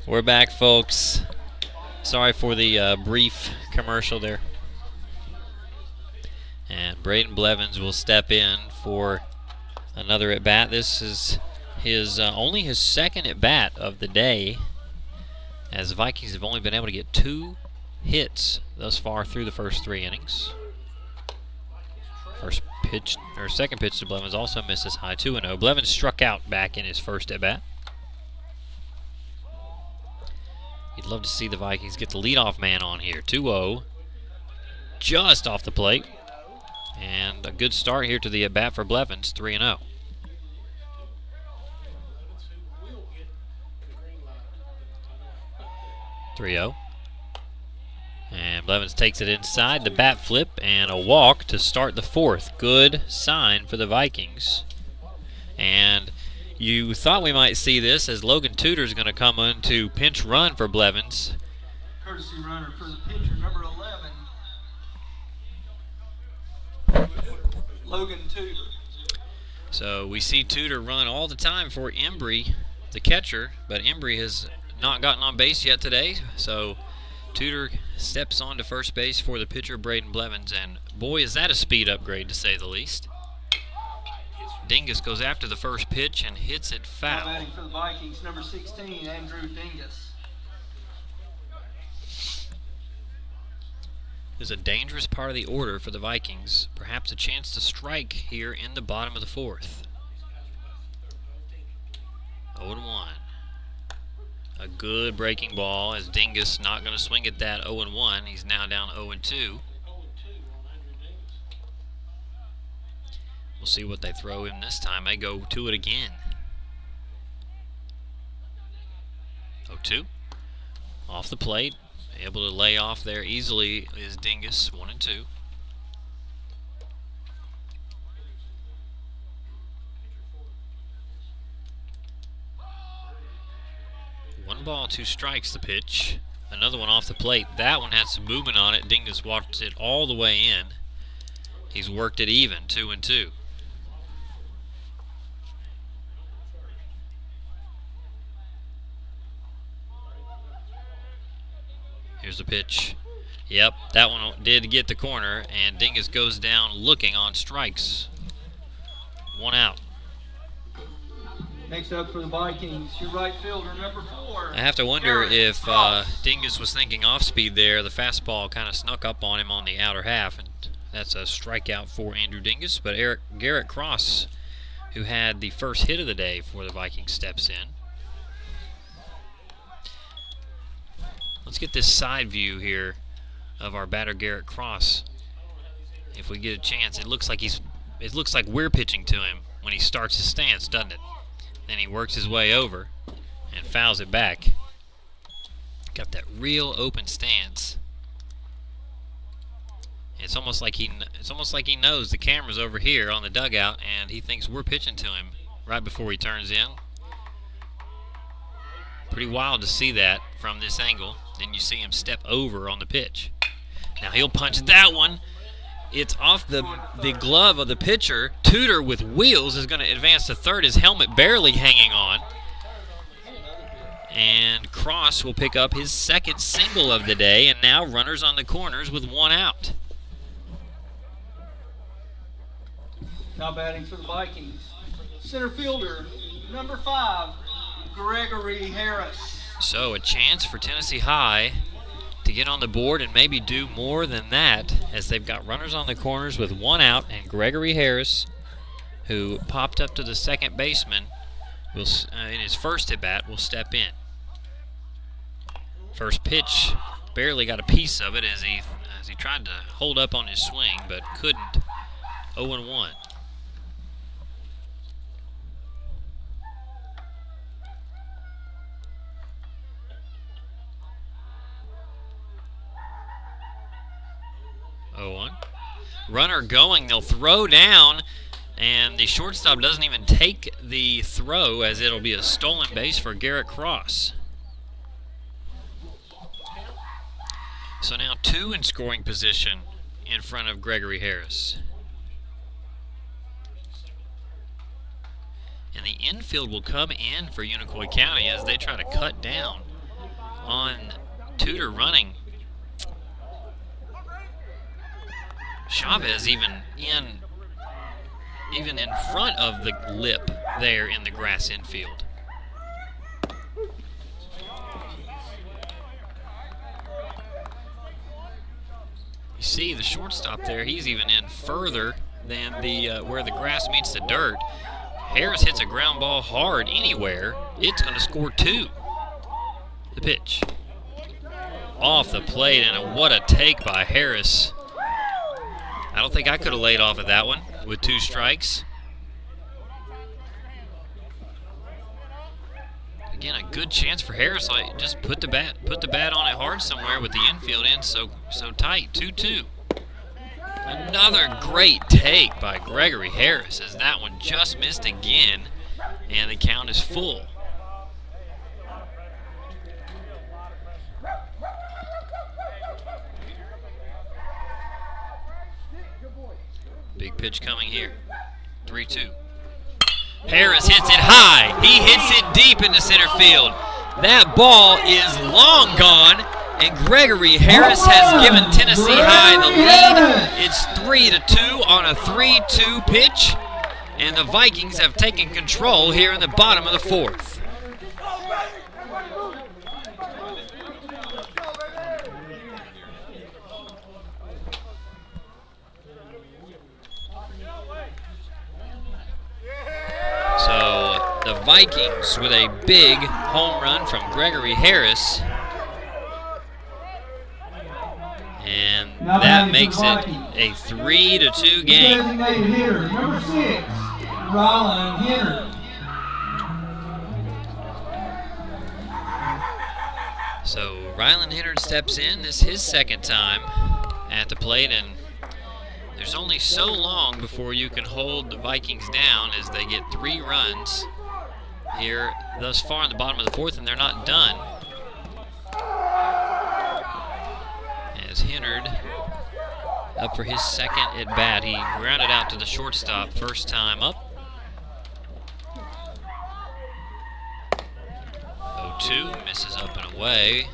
We're back, folks. Sorry for the brief commercial there. And Braden Blevins will step in for another at-bat. This is his only his 2nd at-bat of the day, as the Vikings have only been able to get 2 hits thus far through the first 3 innings. Second pitch to Blevins also misses high, 2-0. Blevins struck out back in his first at-bat. You'd love to see the Vikings get the leadoff man on here. 2-0, just off the plate. And a good start here to the at-bat for Blevins, 3-0. And Blevins takes it inside, the bat flip, and a walk to start the 4th. Good sign for the Vikings. And you thought we might see this as Logan Tudor's going to come in to pinch run for Blevins. Courtesy runner for the pitcher, number 11. Logan Tudor. So we see Tudor run all the time for Embry, the catcher, but Embry has not gotten on base yet today. So Tudor steps on to first base for the pitcher, Braden Blevins, and boy, is that a speed upgrade to say the least. Dingus goes after the first pitch and hits it foul. Batting for the Vikings, number 16, Andrew Dingus. Is a dangerous part of the order for the Vikings. Perhaps a chance to strike here in the bottom of the 4th. 0-1. A good breaking ball as Dingus not going to swing at that 0-1. He's now down 0-2. We'll see what they throw him this time. They go to it again. 0-2. Off the plate. Able to lay off there easily is Dingus, 1-2. One ball, 2 strikes the pitch. Another one off the plate. That one had some movement on it. Dingus walked it all the way in. He's worked it even, 2-2. Here's the pitch. Yep, that one did get the corner, and Dingus goes down looking on strikes. 1 out. Next up for the Vikings, your right fielder, number 4. I have to wonder if Dingus was thinking off speed there. The fastball kind of snuck up on him on the outer half, and that's a strikeout for Andrew Dingus. But Garrett Cross, who had the first hit of the day for the Vikings, steps in. Let's get this side view here of our batter, Garrett Cross. if we get a chance, it looks like we're pitching to him when he starts his stance, doesn't it? Then he works his way over and fouls it back. Got that real open stance. It's almost like he knows the camera's over here on the dugout, and he thinks we're pitching to him right before he turns in. Pretty wild to see that from this angle. Then you see him step over on the pitch. Now he'll punch that one. It's off the glove of the pitcher. Tudor with wheels is going to advance to third. His helmet barely hanging on. And Cross will pick up his second single of the day, and now runners on the corners with one out. Now batting for the Vikings, center fielder, number 5, Gregory Harris. So a chance for Tennessee High to get on the board and maybe do more than that, as they've got runners on the corners with one out, and Gregory Harris, who popped up to the second baseman, will in his first at bat will step in. First pitch, barely got a piece of it as he tried to hold up on his swing, but couldn't. 0-1. Runner going, they'll throw down, and the shortstop doesn't even take the throw, as it'll be a stolen base for Garrett Cross. So now 2 in scoring position in front of Gregory Harris. And the infield will come in for Unicoi County as they try to cut down on Tudor running. Chavez even in front of the lip there in the grass infield. You see the shortstop there, he's even in further than the where the grass meets the dirt. Harris hits a ground ball hard anywhere, it's going to score 2. The pitch. Off the plate, and what a take by Harris. I don't think I could have laid off of that one with 2 strikes. Again, a good chance for Harris. Like, just put the bat on it hard somewhere with the infield in so tight. 2-2. Another great take by Gregory Harris, as that one just missed again, and the count is full. Big pitch coming here. 3-2. Harris hits it high. He hits it deep into center field. That ball is long gone, and Gregory Harris has given Tennessee High the lead. It's 3-2 on a 3-2 pitch, and the Vikings have taken control here in the bottom of the 4th. So the Vikings with a big home run from Gregory Harris. And that makes it a 3-2 game. Designated hitter, number 6, Rylan Hendrickson. So Rylan Hendrickson steps in. This is his second time at the plate, and there's only so long before you can hold the Vikings down, as they get 3 runs here thus far in the bottom of the 4th, and they're not done. As Hendrickson up for his second at bat, he grounded out to the shortstop first time up. 0-2, misses up and away.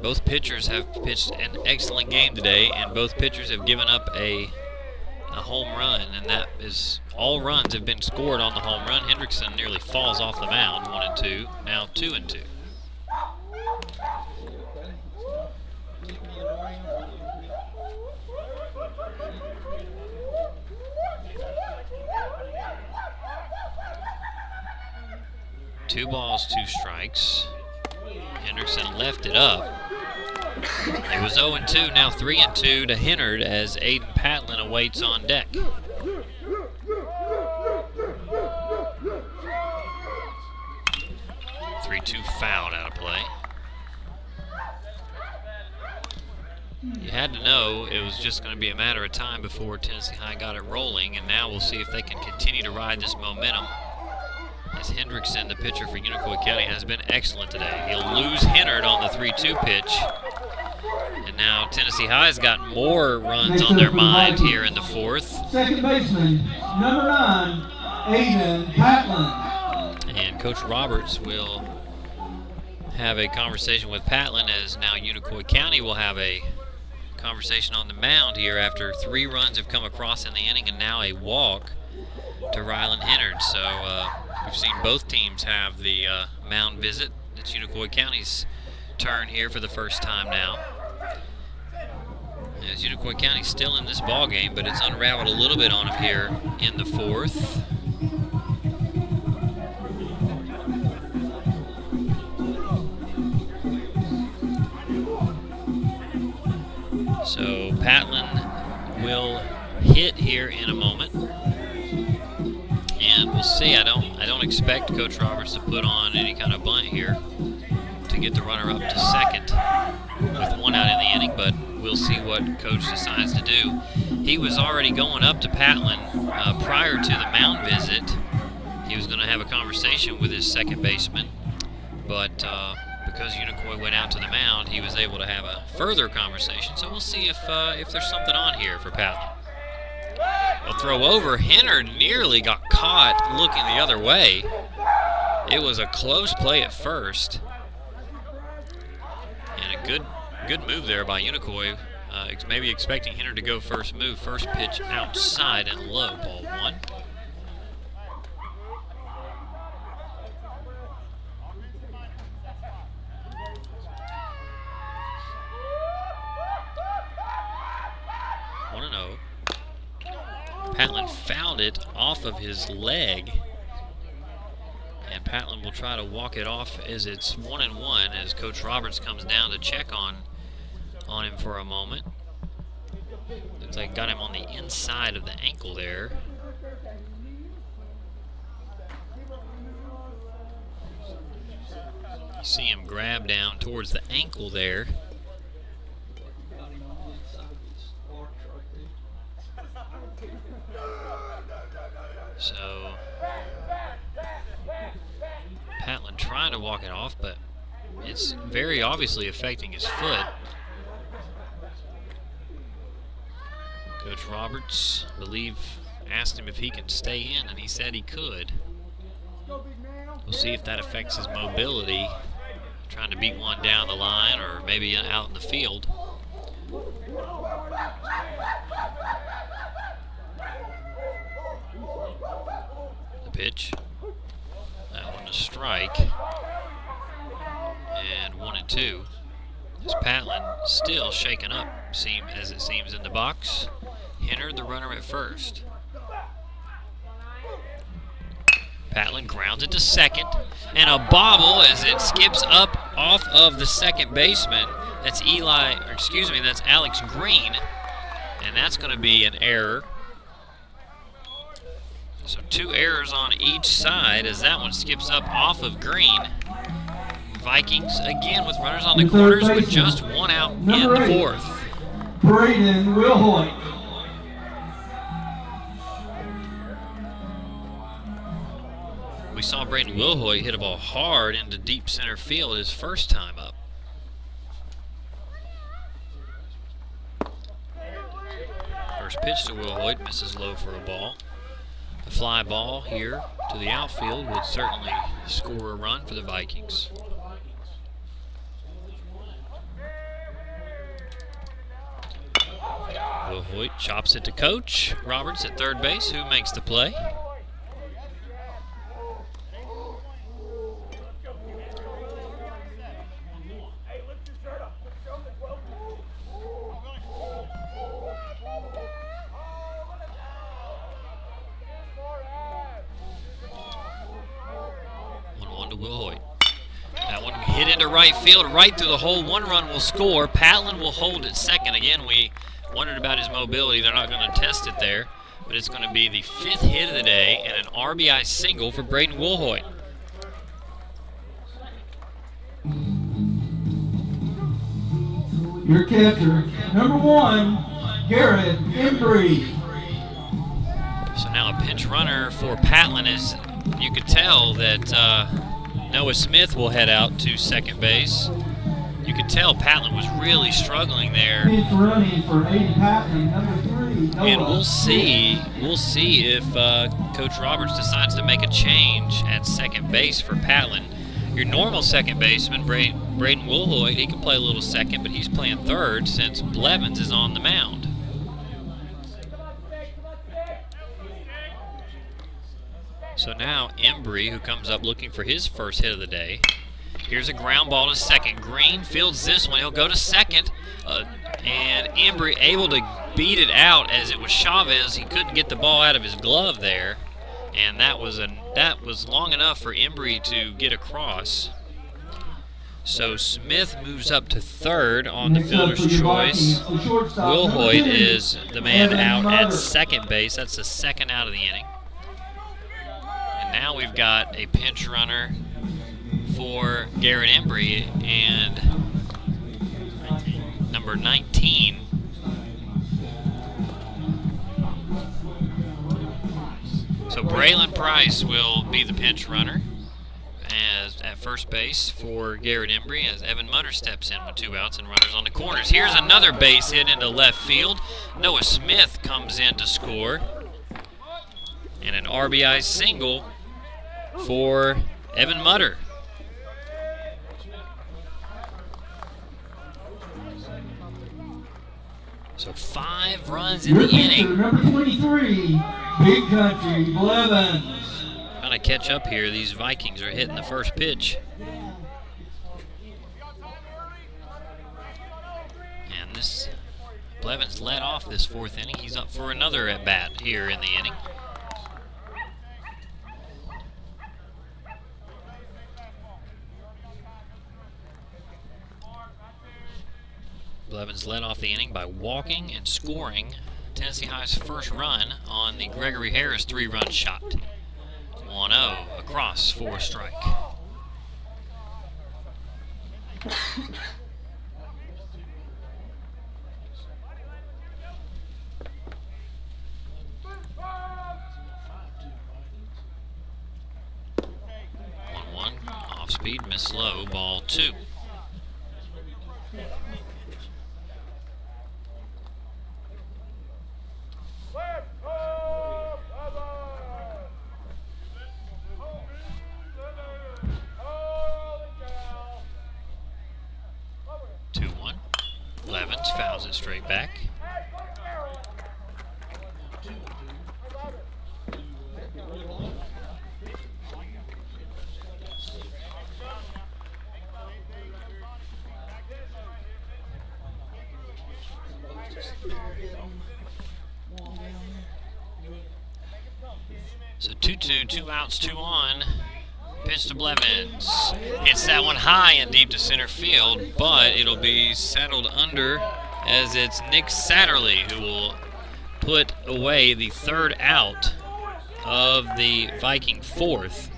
Both pitchers have pitched an excellent game today, and both pitchers have given up a home run, and that is all runs have been scored on the home run. Hendrickson nearly falls off the mound, 1-2, now 2-2. Two balls, 2 strikes. Hendrickson left it up. It was 0-2, now 3-2 to Hennard as Aiden Patlin awaits on deck. 3-2 fouled out of play. You had to know it was just going to be a matter of time before Tennessee High got it rolling, and now we'll see if they can continue to ride this momentum. As Hendrickson, the pitcher for Unicoi County, has been excellent today. He'll lose Hennard on the 3-2 pitch. And now Tennessee High's got more runs on their mind here in the fourth. Second baseman, number 9, Aiden Patlin. And Coach Roberts will have a conversation with Patlin, as now Unicoi County will have a conversation on the mound here after 3 runs have come across in the inning and now a walk to Ryland Hennard. So we've seen both teams have the mound visit. It's Unicoi County's turn here for the first time now. As Unicoi County's still in this ball game, but it's unraveled a little bit on them here in the fourth. So Patlin will hit here in a moment, and we'll see. I don't expect Coach Roberts to put on any kind of bunt here to get the runner up to second with 1 out in the inning, but we'll see what Coach decides to do. He was already going up to Patlin prior to the mound visit. He was going to have a conversation with his second baseman, but because Unicoi went out to the mound, he was able to have a further conversation. So we'll see if there's something on here for Patlin. A throw over. Hennard nearly got caught looking the other way. It was a close play at first. And a good move there by Unicoi. Maybe expecting Hennard to go first move. First pitch outside and low, ball 1. Patlin fouled it off of his leg, and Patlin will try to walk it off as it's 1-1 as Coach Roberts comes down to check on him for a moment. Looks like got him on the inside of the ankle there. You see him grab down towards the ankle there. So Patlin trying to walk it off, but it's very obviously affecting his foot. Coach Roberts, I believe, asked him if he could stay in, and he said he could. We'll see if that affects his mobility, trying to beat one down the line or maybe out in the field. Pitch. That one a strike. And 1-2. As Patlin still shaken up, as it seems in the box. Hennard the runner at first. Patlin grounds it to second, and a bobble as it skips up off of the second baseman. That's that's Alex Green, and that's going to be an error. So 2 errors on each side as that one skips up off of Green. Vikings again with runners on the corners with just 1 out in the fourth. Braden Wilhoit. We saw Braden Wilhoit hit a ball hard into deep center field his first time up. First pitch to Wilhoit, misses low for a ball. The fly ball here to the outfield would certainly score a run for the Vikings. Wilhoit chops it to Coach Roberts at third base, who makes the play. That one hit into right field, right through the hole. One run will score. Patlin will hold at second. Again, we wondered about his mobility. They're not going to test it there, but it's going to be the 5th hit of the day and an RBI single for Braden Woolhoit. Your catcher, number 1, Garrett Embry. So now a pinch runner for Patlin. Is you could tell that Noah Smith will head out to second base. You could tell Patlin was really struggling there. Pinch running for Aiden Patlin, number 3, Noah. And we'll see if Coach Roberts decides to make a change at second base for Patlin. Your normal second baseman, Braden Woolhoit, he can play a little second, but he's playing third since Blevins is on the mound. So now Embry, who comes up looking for his first hit of the day. Here's a ground ball to second. Green fields this one. He'll go to second. And Embry able to beat it out as it was Chavez. He couldn't get the ball out of his glove there. And that was long enough for Embry to get across. So Smith moves up to third on the fielder's choice. Woolhoit is the man out at second base. That's the second out of the inning. And now we've got a pinch runner for Garrett Embry and number 19. So Braylon Price will be the pinch runner at first base for Garrett Embry as Evan Mutter steps in with 2 outs and runners on the corners. Here's another base hit into left field. Noah Smith comes in to score. And an RBI single for Evan Mutter. So 5 runs in the inning. Number 23, Big Country, Blevins. Trying to catch up here. These Vikings are hitting the first pitch. And this Blevins led off this 4th inning. He's up for another at bat here in the inning. Blevins led off the inning by walking and scoring Tennessee High's first run on the Gregory Harris 3-run shot. 1-0 across for a strike. Off speed, miss low, ball 2. Blevins fouls it straight back. So 2-2, 2 outs, 2 on. Pitch to Blevins. Hits that one high and deep to center field, but it'll be settled under as it's Nick Satterley who will put away the 3rd out of the Viking 4th.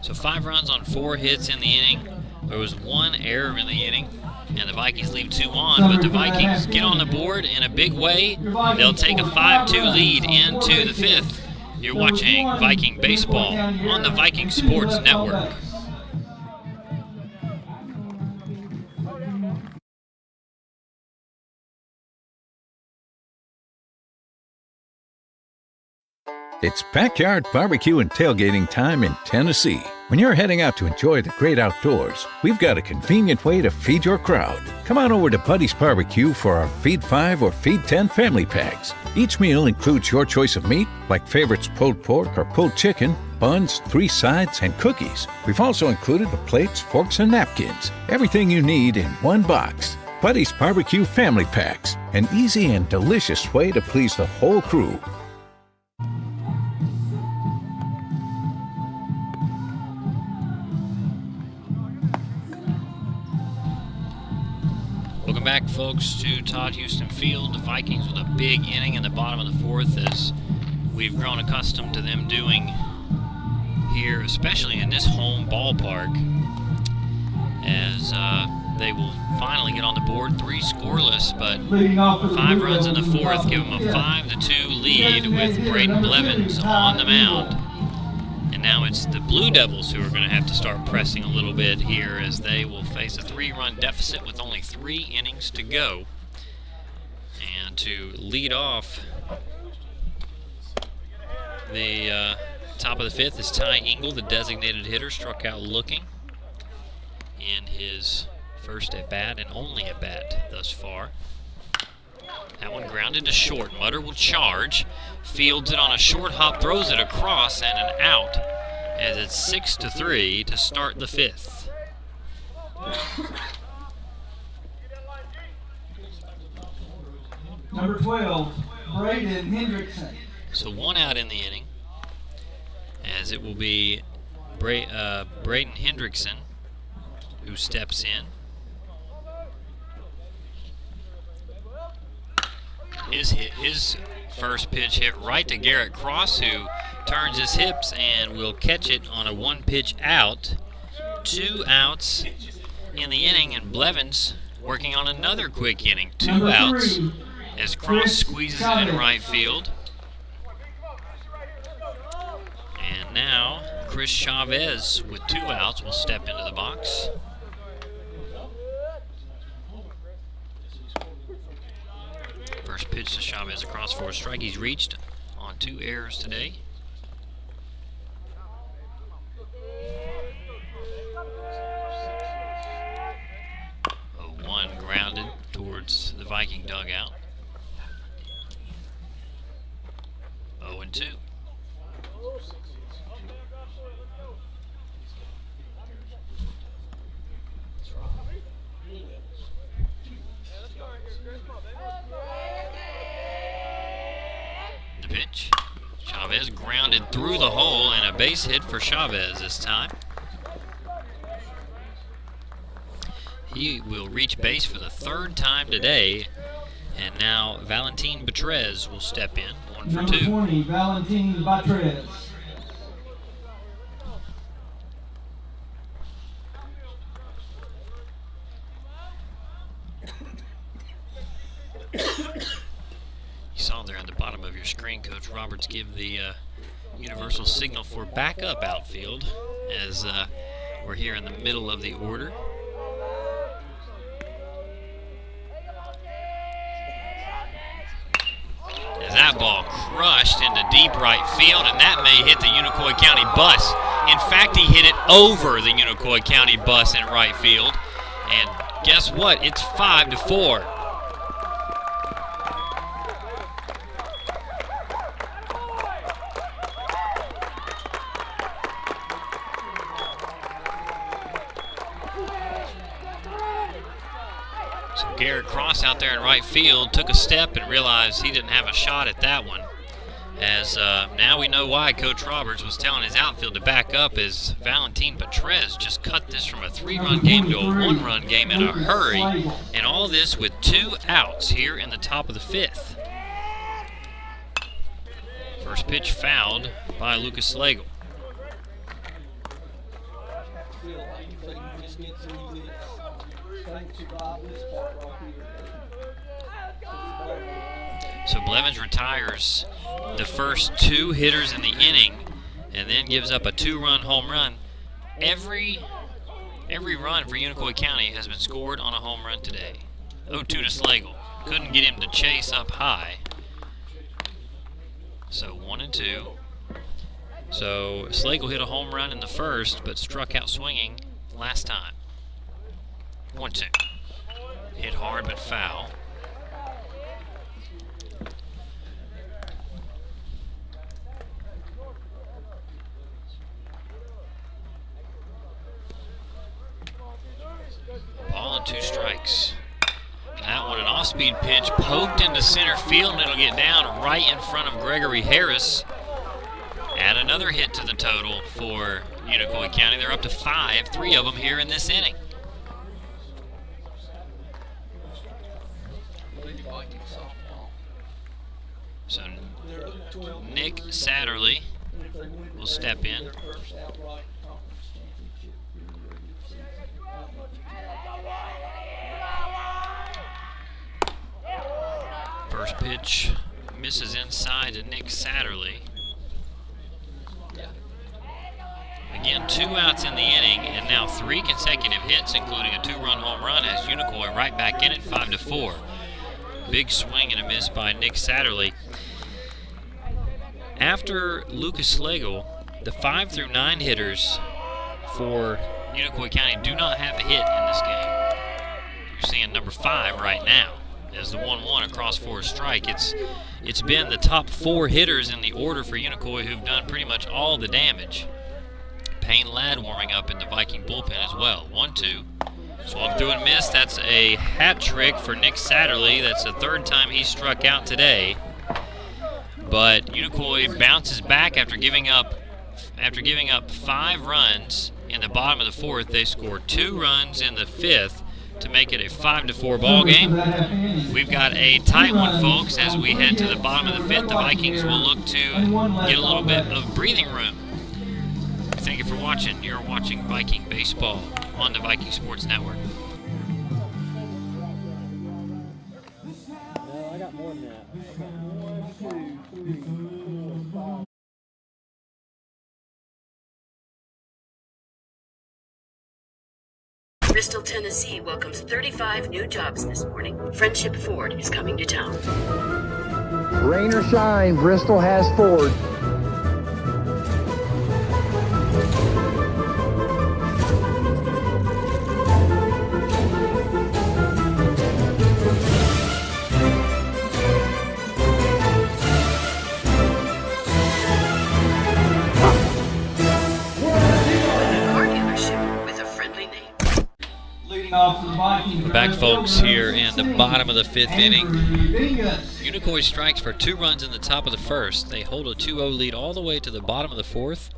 So 5 runs on 4 hits in the inning. There was 1 error in the inning, and the Vikings leave 2 on, but the Vikings get on the board in a big way. They'll take a 5-2 lead into the 5th. You're watching Viking Baseball on the Viking Sports Network. It's backyard barbecue and tailgating time in Tennessee. When you're heading out to enjoy the great outdoors, we've got a convenient way to feed your crowd. Come on over to Buddy's Barbecue for our Feed 5 or Feed 10 family packs. Each meal includes your choice of meat, like favorites pulled pork or pulled chicken, buns, 3 sides, and cookies. We've also included the plates, forks, and napkins. Everything you need in one box. Buddy's Barbecue family packs. An easy and delicious way to please the whole crew. Welcome back, folks, to Todd Houston Field. The Vikings with a big inning in the bottom of the fourth, as we've grown accustomed to them doing here, especially in this home ballpark, as they will finally get on the board, 3 scoreless, but 5 runs in the fourth give them a 5-2 lead with Braden Blevins on the mound. And now it's the Blue Devils who are going to have to start pressing a little bit here, as they will face a 3-run deficit with only 3 innings to go. And to lead off the top of the fifth is Ty Engel, the designated hitter, struck out looking in his first at-bat and only at-bat thus far. That one grounded to short. Mutter will charge, fields it on a short hop, throws it across, and an out, as it's 6-3 to start the fifth. Number 12, Braden Hendrickson. So 1 out in the inning, as it will be Braden Hendrickson who steps in. His first pitch hit right to Garrett Cross, who turns his hips and will catch it on a 1-pitch out. 2 outs in the inning, and Blevins working on another quick inning. 2 outs as Cross squeezes it in right field. And now Chris Chavez with 2 outs will step into the box. First pitch to Chavez across for a strike. He's reached on 2 errors today. A 1 grounded towards the Viking dugout. 0-2. Pitch. Chavez grounded through the hole, and a base hit for Chavez this time. He will reach base for the 3rd time today, and now Valentin Batrez will step in, 1 for 2. Number 20, Valentin Batrez. You saw there on the bottom of your screen, Coach Roberts give the universal signal for backup outfield, as we're here in the middle of the order. As that ball crushed into deep right field, and that may hit the Unicoi County bus. In fact, he hit it over the Unicoi County bus in right field. And guess what? It's 5-4. Garrett Cross out there in right field took a step and realized he didn't have a shot at that one. As now we know why Coach Roberts was telling his outfield to back up, as Valentin Batrez just cut this from a 3-run game to a 1-run game in a hurry. And all this with 2 outs here in the top of the 5th. First pitch fouled by Lucas Slagle. So Blevins retires the first 2 hitters in the inning, and then gives up a 2-run home run. Every run for Unicoi County has been scored on a home run today. 0-2 to Slagle. Couldn't get him to chase up high. So 1-2. So Slagle hit a home run in the first, but struck out swinging last time. 1-2. Hit hard but foul. Ball and 2 strikes. That one, an off-speed pitch poked into center field, and it'll get down right in front of Gregory Harris. Add another hit to the total for Unicoi County. They're up to 5, 3 of them here in this inning. So Nick Satterley will step in. First pitch misses inside to Nick Satterley. Again, 2 outs in the inning, and now 3 consecutive hits, including a 2-run home run, has Unicoi right back in at 5-4. Big swing and a miss by Nick Satterley. After Lucas Slagle, the 5 through 9 hitters for Unicoi County do not have a hit in this game. You're seeing number 5 right now as the 1-1 across for a strike. It's been the top 4 hitters in the order for Unicoi who've done pretty much all the damage. Payne Ladd warming up in the Viking bullpen as well. 1-2. Swung through and missed. That's a hat trick for Nick Satterley. That's the 3rd time he struck out today. But Unicoi bounces back after giving up 5 runs in the bottom of the 4th. They scored 2 runs in the 5th to make it a 5-4 ball game. We've got a tight one, folks, as we head to the bottom of the 5th. The Vikings will look to get a little bit of breathing room. Thank you for watching. You're watching Viking Baseball on the Viking Sports Network. No, I got more than that. Bristol, Tennessee welcomes 35 new jobs this morning. Friendship Ford is coming to town. Rain or shine, Bristol has Ford. We're back, folks, here in the bottom of the 5th inning. Unicoi strikes for 2 runs in the top of the 1st. They hold a 2-0 lead all the way to the bottom of the 4th,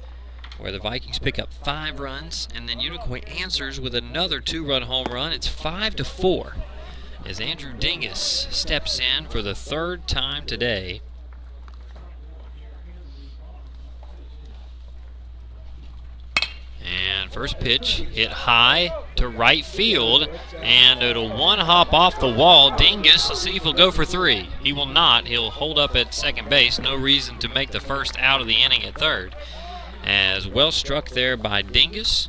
where the Vikings pick up 5 runs, and then Unicoi answers with another 2-run home run. It's 5-4 as Andrew Dingus steps in for the 3rd time today. And first pitch hit high to right field, and it'll one hop off the wall. Dingus, let's see if he'll go for 3. He will not. He'll hold up at second base. No reason to make the first out of the inning at third. As well struck there by Dingus.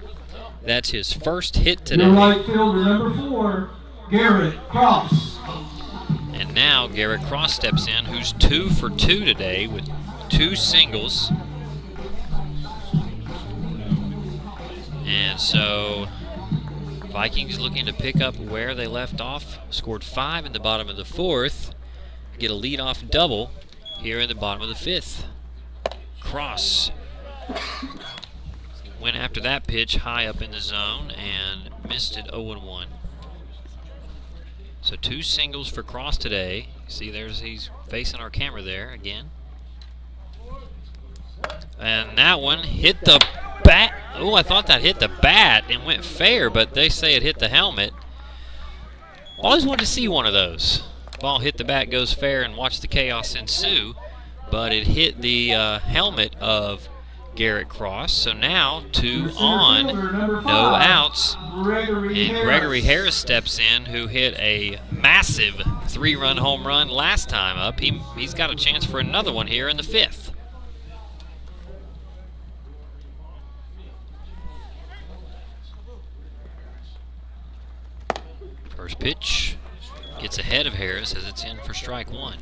That's his first hit today. Your right fielder, number 4, Garrett Cross. And now Garrett Cross steps in, who's 2 for 2 today with 2 singles. And so Vikings looking to pick up where they left off. Scored 5 in the bottom of the 4th. Get a leadoff double here in the bottom of the 5th. Cross went after that pitch high up in the zone and missed it 0-1. So 2 singles for Cross today. See, he's facing our camera there again. And that one hit the bat. Oh, I thought that hit the bat and went fair, but they say it hit the helmet. Always wanted to see one of those. Ball hit the bat, goes fair, and watch the chaos ensue. But it hit the helmet of Garrett Cross. So now 2 on, no outs. And Gregory Harris steps in, who hit a massive 3-run home run last time up. He's got a chance for another one here in the 5th. First pitch gets ahead of Harris as it's in for strike 1.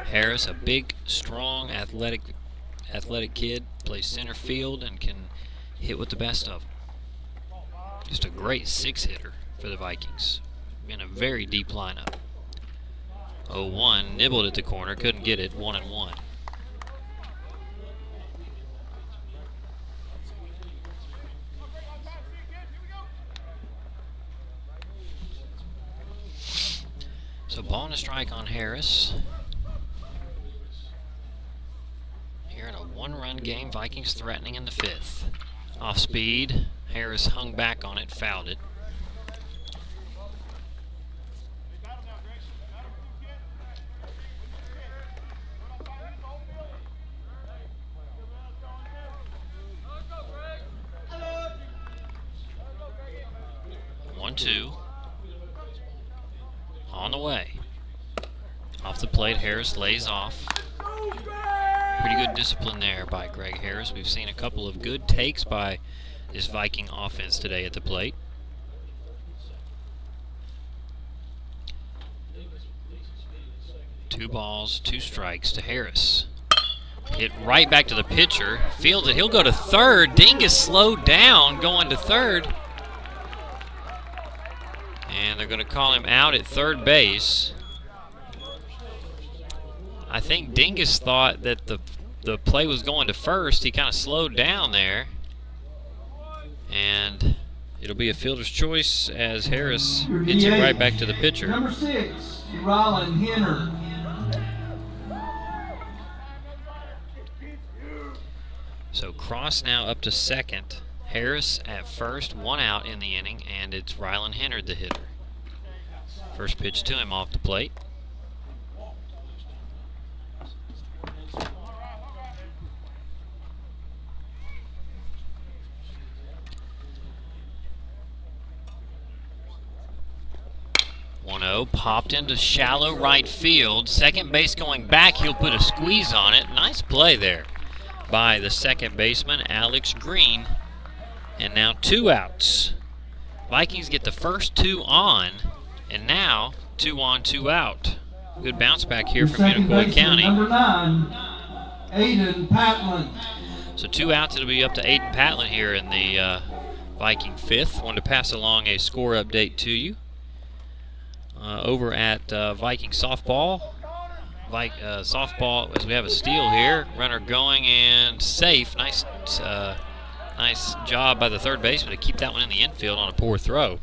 Harris, a big, strong, athletic kid, plays center field and can hit with the best of them. Just a great 6-hitter for the Vikings in a very deep lineup. 0-1, nibbled at the corner, couldn't get it, 1-1. So ball and a strike on Harris. Here in a one-run game, Vikings threatening in the 5th. Off speed, Harris hung back on it, fouled it. One, two. On the way. Off the plate, Harris lays off. Pretty good discipline there by Greg Harris. We've seen a couple of good takes by this Viking offense today at the plate. Two balls, two strikes to Harris. Hit right back to the pitcher. Fields it. He'll go to third. Dingus slowed down going to third. And they're going to call him out at third base. I think Dingus thought that the play was going to first. He kind of slowed down there. And it'll be a fielder's choice as Harris hits it right back to the pitcher. Number 6, Rylan Henner. So Cross now up to second. Harris at first, one out in the inning, and it's Rylan Henner the hitter. First pitch to him off the plate. Popped into shallow right field. Second base going back. He'll put a squeeze on it. Nice play there by the second baseman, Alex Green. And now 2 outs. Vikings get the first 2 on, and now 2 on, 2 out. Good bounce back here from Unicoi County. Number 9, Aiden Patlin. So 2 outs. It'll be up to Aiden Patlin here in the Viking 5th. Wanted to pass along a score update to you. Over at Viking softball. Softball, as we have a steal here. Runner going and safe. Nice job by the third baseman to keep that one in the infield on a poor throw.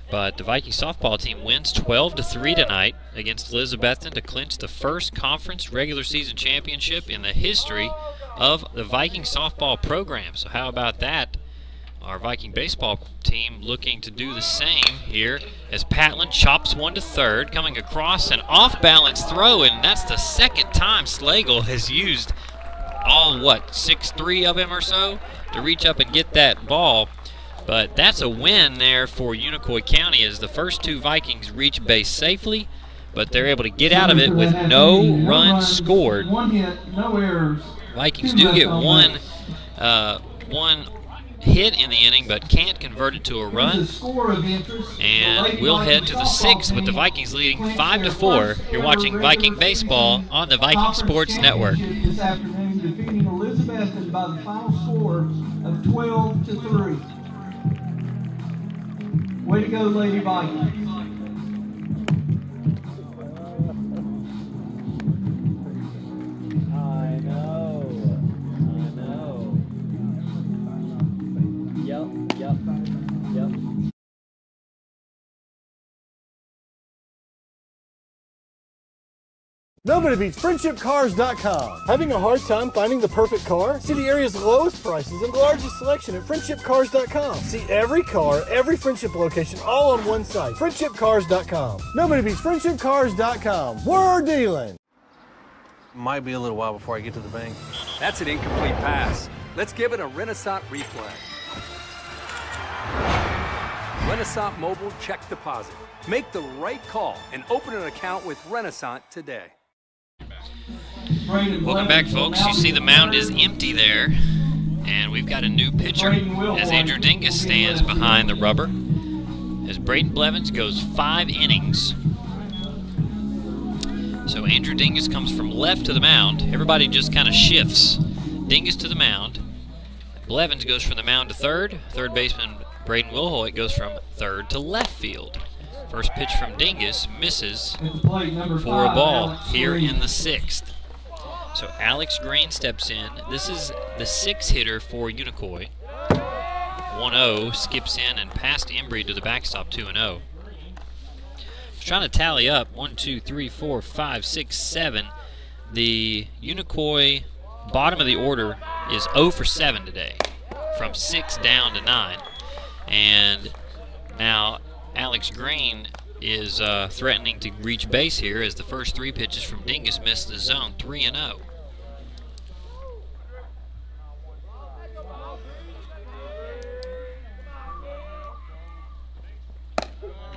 But the Viking softball team wins 12-3 tonight against Elizabethton to clinch the first conference regular season championship in the history of the Viking softball program. So how about that? Our Viking baseball team looking to do the same here as Patlin chops one to third, coming across an off-balance throw, and that's the second time Slagle has used all, 6'3" of him or so to reach up and get that ball. But that's a win there for Unicoi County as the first 2 Vikings reach base safely, but they're able to get out of it with no runs scored. 1 hit, no errors. Vikings do get one hit in the inning, but can't convert it to a run. And we'll head to the 6th with the Vikings leading 5-4. You're watching Viking baseball on the Viking Sports Network. This afternoon, defeating Elizabethton by the final score of 12-3. Way to go, Lady Vikings. Nobody beats FriendshipCars.com. Having a hard time finding the perfect car? See the area's lowest prices and largest selection at FriendshipCars.com. See every car, every Friendship location, all on one site. FriendshipCars.com. Nobody beats FriendshipCars.com. We're dealing. Might be a little while before I get to the bank. That's an incomplete pass. Let's give it a Renaissance replay. Renaissance Mobile Check Deposit. Make the right call and open an account with Renaissance today. Welcome back, folks. You see the mound is empty there, and we've got a new pitcher as Andrew Dingus stands behind the rubber. As Braden Blevins goes 5 innings. So Andrew Dingus comes from left to the mound. Everybody just kind of shifts. Dingus to the mound. Blevins goes from the mound to third. Third baseman Braden Wilhoit goes from third to left field. First pitch from Dingus misses for a ball here in the 6th. So Alex Green steps in. This is the 6th hitter for Unicoi. 1-0, skips in and past Embry to the backstop, 2-0. trying to tally up 1, 2, 3, 4, 5, 6, 7. The Unicoi bottom of the order is 0 for 7 today, from 6 down to 9. And now Alex Green is threatening to reach base here as the first 3 pitches from Dingus missed the zone, 3-0.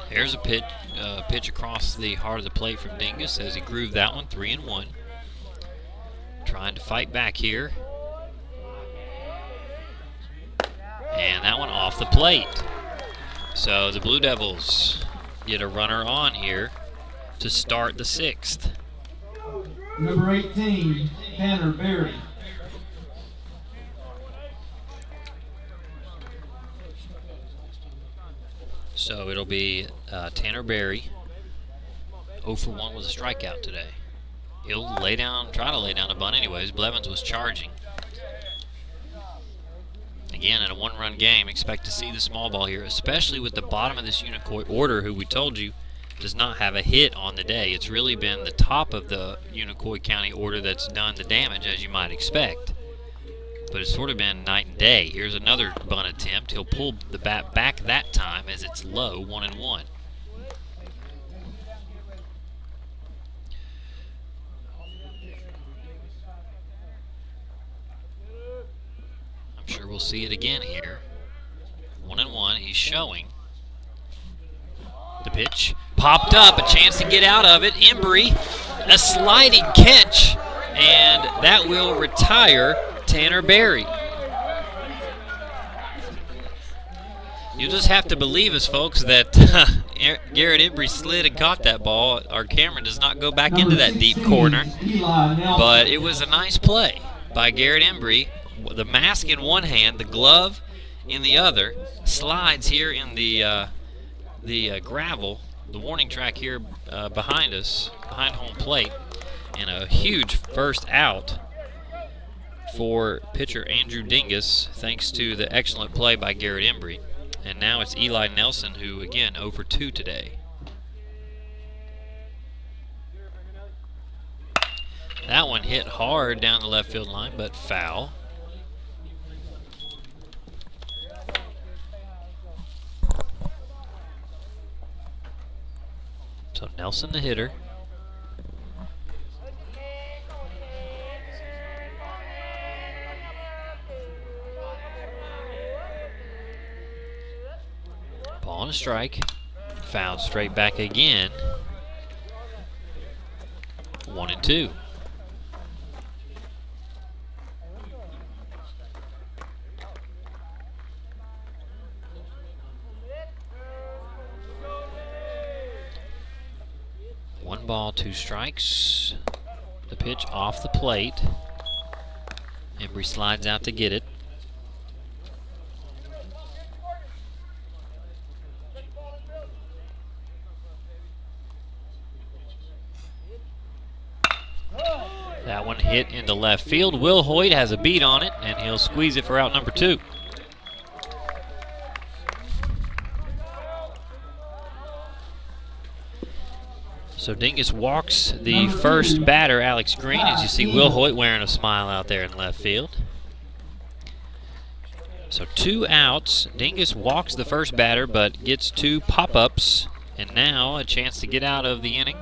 Here's a pitch across the heart of the plate from Dingus as he grooved that one, 3-1. Trying to fight back here. And that one off the plate. So the Blue Devils get a runner on here to start the 6th. Number 18, Tanner Berry. So it'll be Tanner Berry, 0 for 1 with a strikeout today. He'll try to lay down a bunt anyways. Blevins was charging. Again, in a 1-run game, expect to see the small ball here, especially with the bottom of this Unicoi order, who we told you does not have a hit on the day. It's really been the top of the Unicoi County order that's done the damage, as you might expect. But it's sort of been night and day. Here's another bunt attempt. He'll pull the bat back that time as it's low, 1-1. I'm sure we'll see it again here. 1-1, he's showing. The pitch popped up, a chance to get out of it. Embry, a sliding catch, and that will retire Tanner Berry. You'll just have to believe us, folks, that Garrett Embry slid and caught that ball. Our camera does not go back into that deep corner, but it was a nice play by Garrett Embry. The mask in one hand, the glove in the other, slides here in the gravel, the warning track here behind us, behind home plate, and a huge first out for pitcher Andrew Dingus, thanks to the excellent play by Garrett Embry. And now it's Eli Nelson, who, again, 0 for 2 today. That one hit hard down the left field line, but foul. So Nelson the hitter. Ball and a strike. Fouled straight back again. 1-2. One ball, 2 strikes. The pitch off the plate. Embry slides out to get it. That one hit into left field. Will Hoyt has a beat on it, and he'll squeeze it for out number 2. So Dingus walks the first batter, Alex Green, as you see Will Hoyt wearing a smile out there in left field. So 2 outs. Dingus walks the first batter, but gets 2 pop-ups, and now a chance to get out of the inning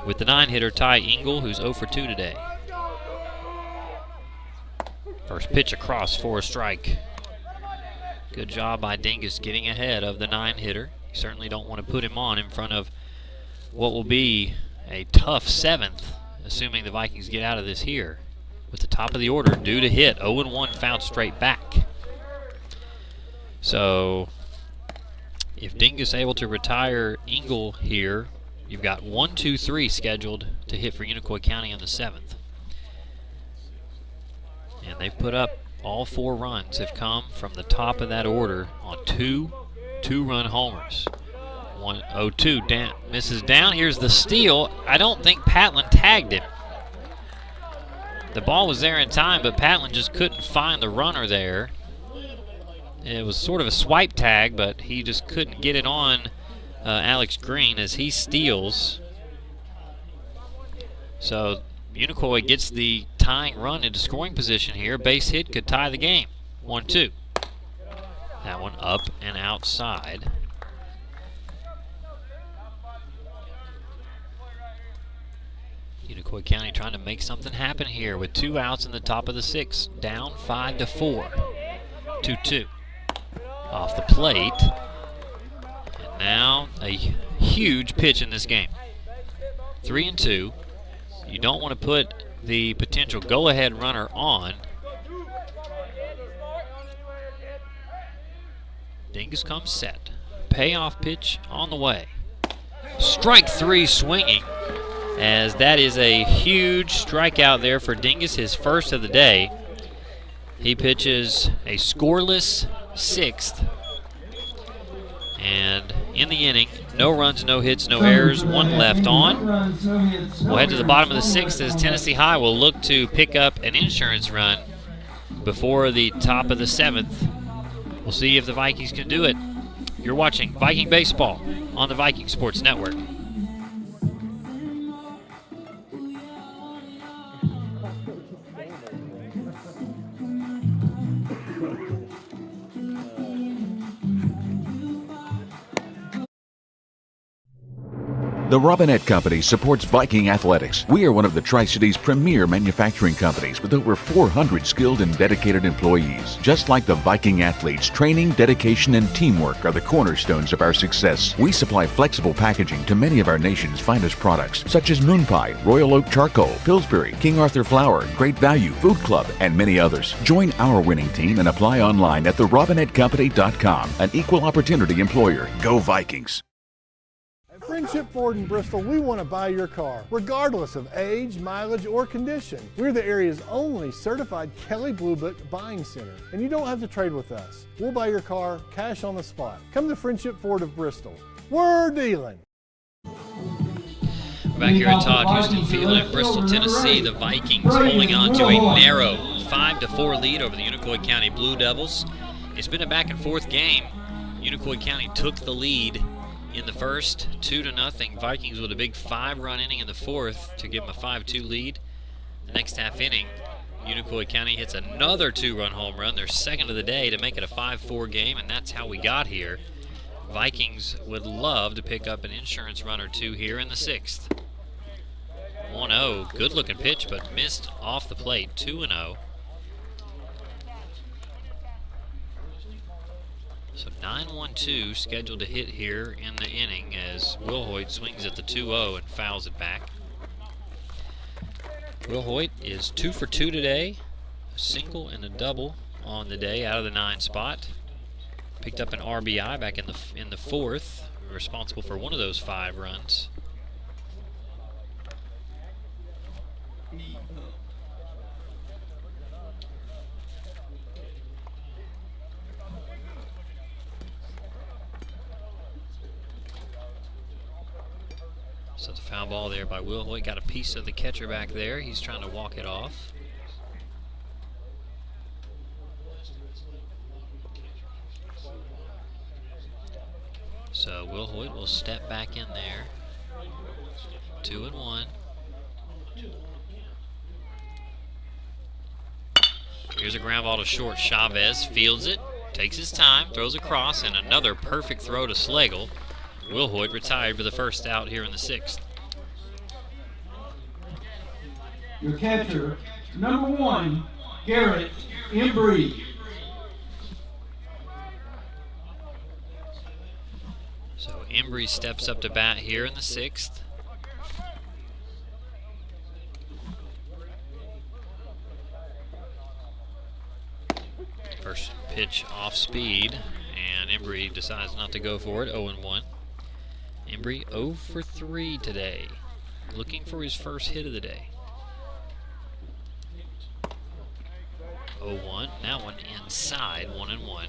with the 9-hitter Ty Engel, who's 0 for 2 today. First pitch across for a strike. Good job by Dingus getting ahead of the 9-hitter. You certainly don't want to put him on in front of what will be a tough 7th, assuming the Vikings get out of this here. With the top of the order due to hit, 0-1 fouled straight back. So if Dingus able to retire Engel here, you've got 1, 2, 3 scheduled to hit for Unicoi County on the 7th. And they've put up all 4 runs have come from the top of that order on 2 2-run homers. 1-0-2 down, misses down. Here's the steal. I don't think Patlin tagged him. The ball was there in time, but Patlin just couldn't find the runner there. It was sort of a swipe tag, but he just couldn't get it on Alex Green as he steals. So Unicoi gets the tying run into scoring position here. Base hit could tie the game. 1-2. That one up and outside. Unicoi County trying to make something happen here with 2 outs in the top of the 6th. Down 5-4. 2-2. Off the plate. And now a huge pitch in this game. 3-2. You don't want to put the potential go-ahead runner on. Dingus comes set. Payoff pitch on the way. Strike 3 swinging, as that is a huge strikeout there for Dingus, his first of the day. He pitches a scoreless 6th. And in the inning, no runs, no hits, no errors, 1 left on. We'll head to the bottom of the 6th as Tennessee High will look to pick up an insurance run before the top of the 7th. We'll see if the Vikings can do it. You're watching Viking Baseball on the Viking Sports Network. The Robinette Company supports Viking athletics. We are one of the Tri-Cities' premier manufacturing companies with over 400 skilled and dedicated employees. Just like the Viking athletes, training, dedication, and teamwork are the cornerstones of our success. We supply flexible packaging to many of our nation's finest products, such as Moon Pie, Royal Oak Charcoal, Pillsbury, King Arthur Flour, Great Value, Food Club, and many others. Join our winning team and apply online at therobinettecompany.com. An equal opportunity employer. Go Vikings! Friendship Ford in Bristol, we want to buy your car, regardless of age, mileage, or condition. We're the area's only certified Kelley Blue Book buying center, and you don't have to trade with us. We'll buy your car cash on the spot. Come to Friendship Ford of Bristol. We're dealing. We're back here at Todd Houston Field in Bristol, Tennessee. The Vikings holding on to a narrow 5-4 lead over the Unicoi County Blue Devils. It's been a back and forth game. Unicoi County took the lead in the first, 2-0. Vikings with a big 5-run inning in the 4th to give them a 5-2 lead. The next half inning, Unicoi County hits another 2-run home run, their second of the day, to make it a 5-4 game, and that's how we got here. Vikings would love to pick up an insurance run or two here in the 6th. 1-0, good-looking pitch, but missed off the plate. 2-0. So 9-1-2 scheduled to hit here in the inning as Will Hoyt swings at the 2-0 and fouls it back. Will Hoyt is 2 for 2 today, a single and a double on the day out of the 9 spot. Picked up an RBI back in the 4th, responsible for one of those 5 runs. So the foul ball there by Will Hoyt. Got a piece of the catcher back there. He's trying to walk it off. So Will Hoyt will step back in there. 2-1. Here's a ground ball to short. Chavez fields it, takes his time, throws across, and another perfect throw to Slagle. Will Hoyt retired for the first out here in the 6th. Your catcher, number 1, Garrett Embry. So Embry steps up to bat here in the 6th. First pitch off speed, and Embry decides not to go for it. 0-1. Embry 0 for 3 today, looking for his first hit of the day. 0-1, that one inside, 1-1.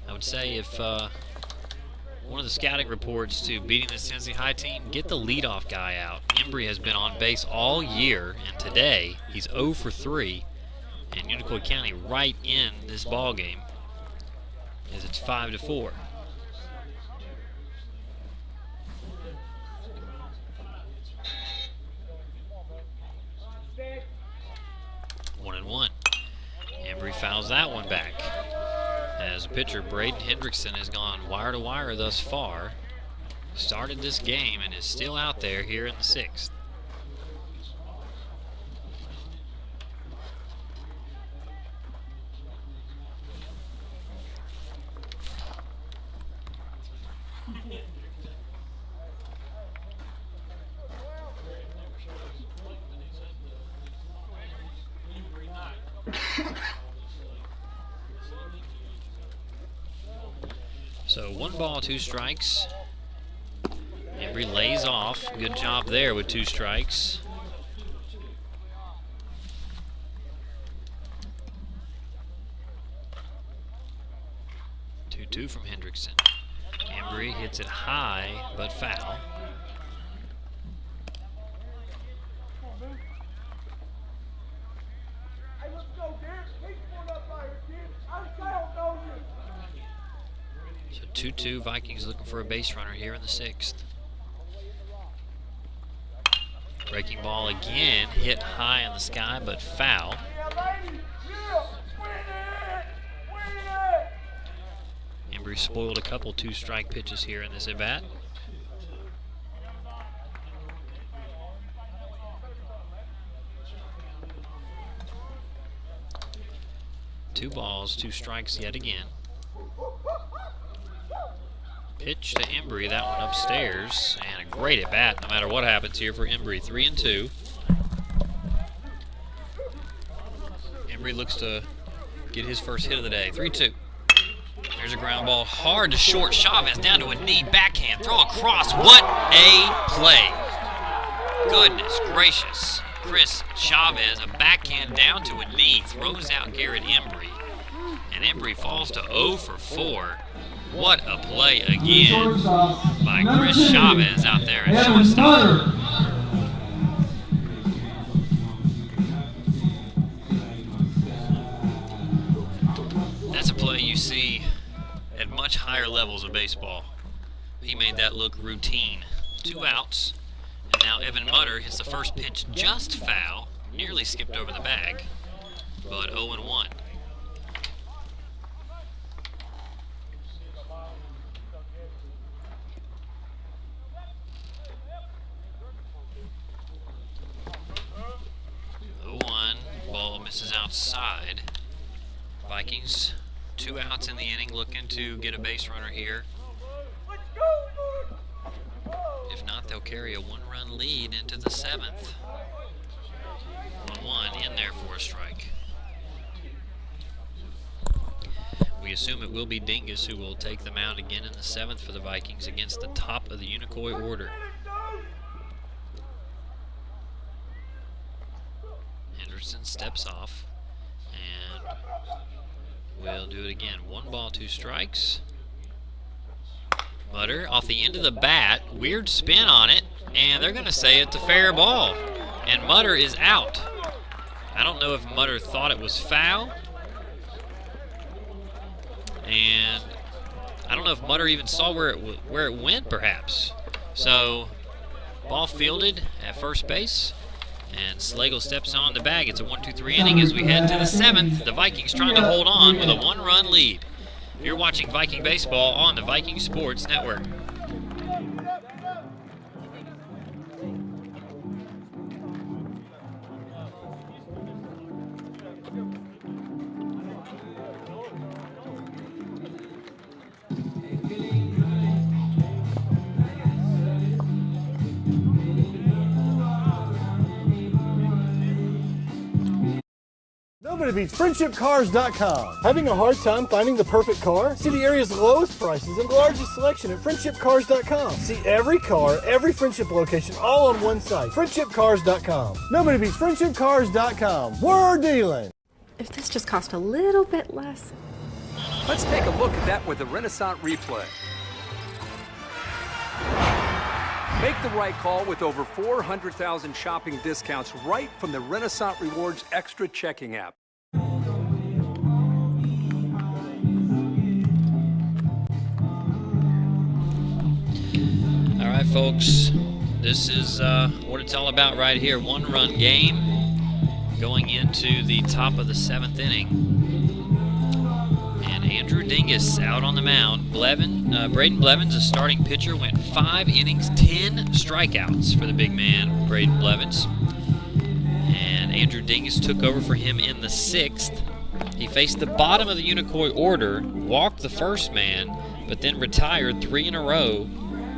I would say if one of the scouting reports to beating this Tennessee High team, get the leadoff guy out. Embry has been on base all year, and today he's 0 for 3, and Unicoi County right in this ball game as it's 5-4. fouls that one back. As pitcher Braden Hendrickson has gone wire to wire thus far. Started this game and is still out there here in the 6th. So 1 ball, 2 strikes. Embry lays off. Good job there with 2 strikes. Two from Hendrickson. Embry hits it high, but foul. So 2-2, Vikings looking for a base runner here in the 6th. Breaking ball again, hit high in the sky, but foul. Embry spoiled a couple 2-strike pitches here in this at-bat. Two balls, 2 strikes yet again. Pitch to Embry, that one upstairs, and a great at-bat no matter what happens here for Embry. 3-2. Embry looks to get his first hit of the day. 3-2. There's a ground ball hard to short. Chavez down to a knee, backhand, throw across. What a play. Goodness gracious. Chris Chavez, a backhand down to a knee, throws out Garrett Embry. And Embry falls to 0 for 4. What a play again by Chris Chavez out there at shortstop. That's a play you see at much higher levels of baseball. He made that look routine. 2 outs, and now Evan Mutter hits the first pitch just foul, nearly skipped over the bag, but 0-1. Ball misses outside. Vikings 2 outs in the inning, looking to get a base runner here. If not, they'll carry a 1-run lead into the 7th. 1-1 in there for a strike. We assume it will be Dingus who will take the mound again in the 7th for the Vikings against the top of the Unicoi order. Henderson steps off and we'll do it again. 1 ball, 2 strikes. Mutter off the end of the bat, weird spin on it, and they're going to say it's a fair ball. And Mutter is out. I don't know if Mutter thought it was foul. And I don't know if Mutter even saw where it went, perhaps. So, ball fielded at first base. And Slagle steps on the bag. It's a 1-2-3 inning as we head to the 7th. The Vikings trying to hold on with a 1-run lead. You're watching Viking Baseball on the Viking Sports Network. Nobody beats FriendshipCars.com. Having a hard time finding the perfect car? See the area's lowest prices and largest selection at FriendshipCars.com. See every car, every Friendship location, all on one site. FriendshipCars.com. Nobody beats FriendshipCars.com. We're dealing. If this just cost a little bit less. Let's take a look at that with the Renaissance replay. Make the right call with over 400,000 shopping discounts right from the Renaissance Rewards Extra checking app. All right, folks, this is what it's all about right here. 1-run game going into the top of the 7th inning. Andrew Dingus out on the mound. Braden Blevins, a starting pitcher, went 5 innings, 10 strikeouts for the big man, Braden Blevins. And Andrew Dingus took over for him in the 6th. He faced the bottom of the Unicoi order, walked the first man, but then retired 3 in a row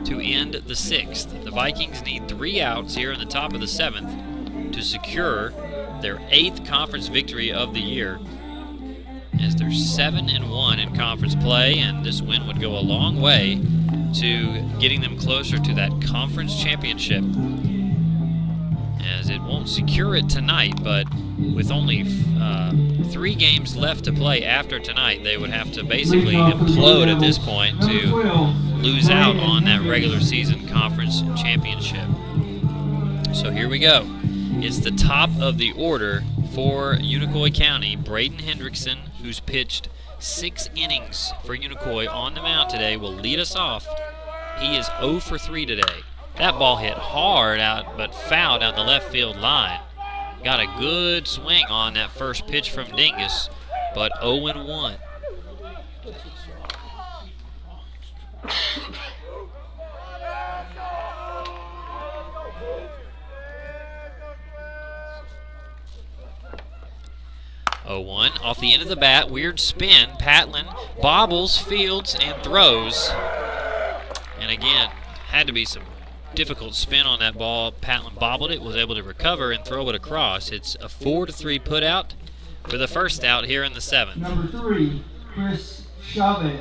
to end the 6th. The Vikings need 3 outs here in the top of the 7th to secure their 8th conference victory of the year, as they're 7-1 in conference play, and this win would go a long way to getting them closer to that conference championship, as it won't secure it tonight, but with only 3 games left to play after tonight, they would have to basically implode at this point to lose out on that regular season conference championship. So here we go. It's the top of the order for Unicoi County. Braden Hendrickson, who's pitched 6 innings for Unicoi on the mound today, will lead us off. He is 0 for 3 today. That ball hit hard out, but foul down the left field line. Got a good swing on that first pitch from Dingus, but 0-1. Off the end of the bat, weird spin. Patlin bobbles, fields, and throws. And again, had to be some difficult spin on that ball. Patlin bobbled it, was able to recover and throw it across. It's a 4-3 put out for the first out here in the 7th. Number 3, Chris Chavez.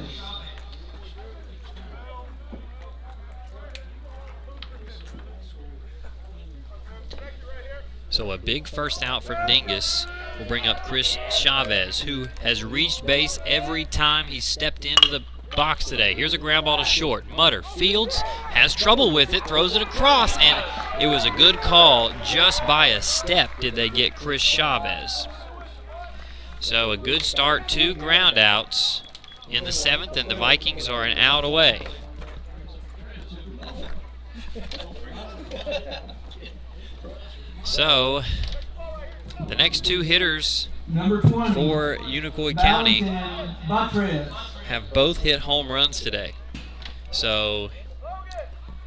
So a big first out from Dingus will bring up Chris Chavez, who has reached base every time he stepped into the box today. Here's a ground ball to short. Mutter fields, has trouble with it, throws it across, and it was a good call. Just by a step did they get Chris Chavez. So a good start, 2 ground outs in the 7th, and the Vikings are an out away. So the next 2 hitters for Unicoi County have both hit home runs today. So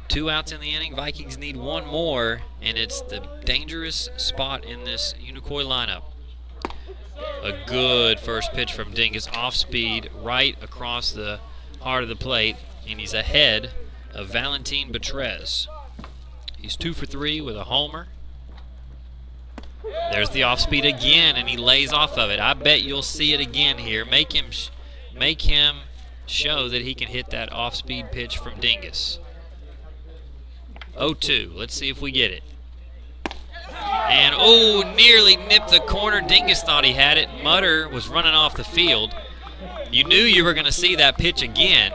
2 outs in the inning. Vikings need 1 more, and it's the dangerous spot in this Unicoi lineup. A good first pitch from Dingus, off speed, right across the heart of the plate, and he's ahead of Valentin Betrez. He's 2 for 3 with a homer. There's the off speed again, and he lays off of it. I bet you'll see it again here. Make him show that he can hit that off speed pitch from Dingus. 0-2. Let's see if we get it. And nearly nipped the corner. Dingus thought he had it. Mutter was running off the field. You knew you were going to see that pitch again.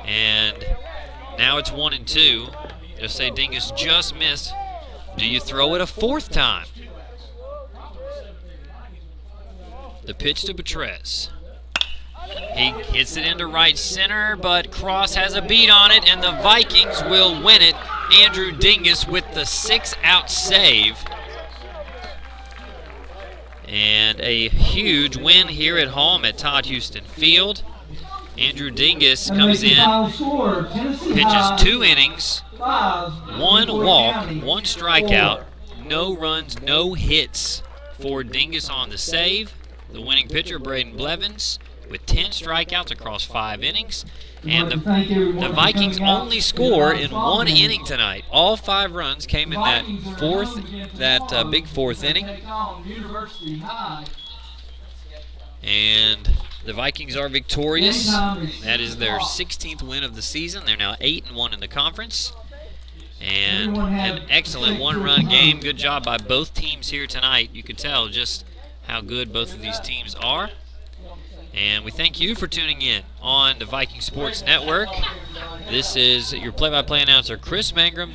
And now it's 1-2. It'll say Dingus just missed. Do you throw it a 4th time? The pitch to Betrez. He hits it into right center, but Cross has a beat on it, and the Vikings will win it. Andrew Dingus with the 6-out save. And a huge win here at home at Todd Houston Field. Andrew Dingus comes in, pitches 2 innings, 1 walk, 1 strikeout, no runs, no hits for Dingus on the save. The winning pitcher, Braden Blevins, with 10 strikeouts across 5 innings. And the Vikings only score in 1 inning tonight. All 5 runs came in that big 4th inning. And the Vikings are victorious. That is their 16th win of the season. They're now 8-1 in the conference. And an excellent 1-run game. Good job by both teams here tonight. You can tell just how good both of these teams are. And we thank you for tuning in on the Viking Sports Network. This is your play-by-play announcer, Chris Mangrum,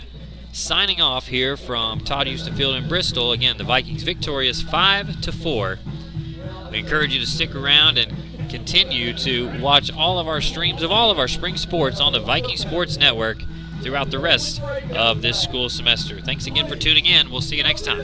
signing off here from Todd Houston Field in Bristol. Again, the Vikings victorious 5-4. We encourage you to stick around and continue to watch all of our streams of all of our spring sports on the Viking Sports Network throughout the rest of this school semester. Thanks again for tuning in. We'll see you next time.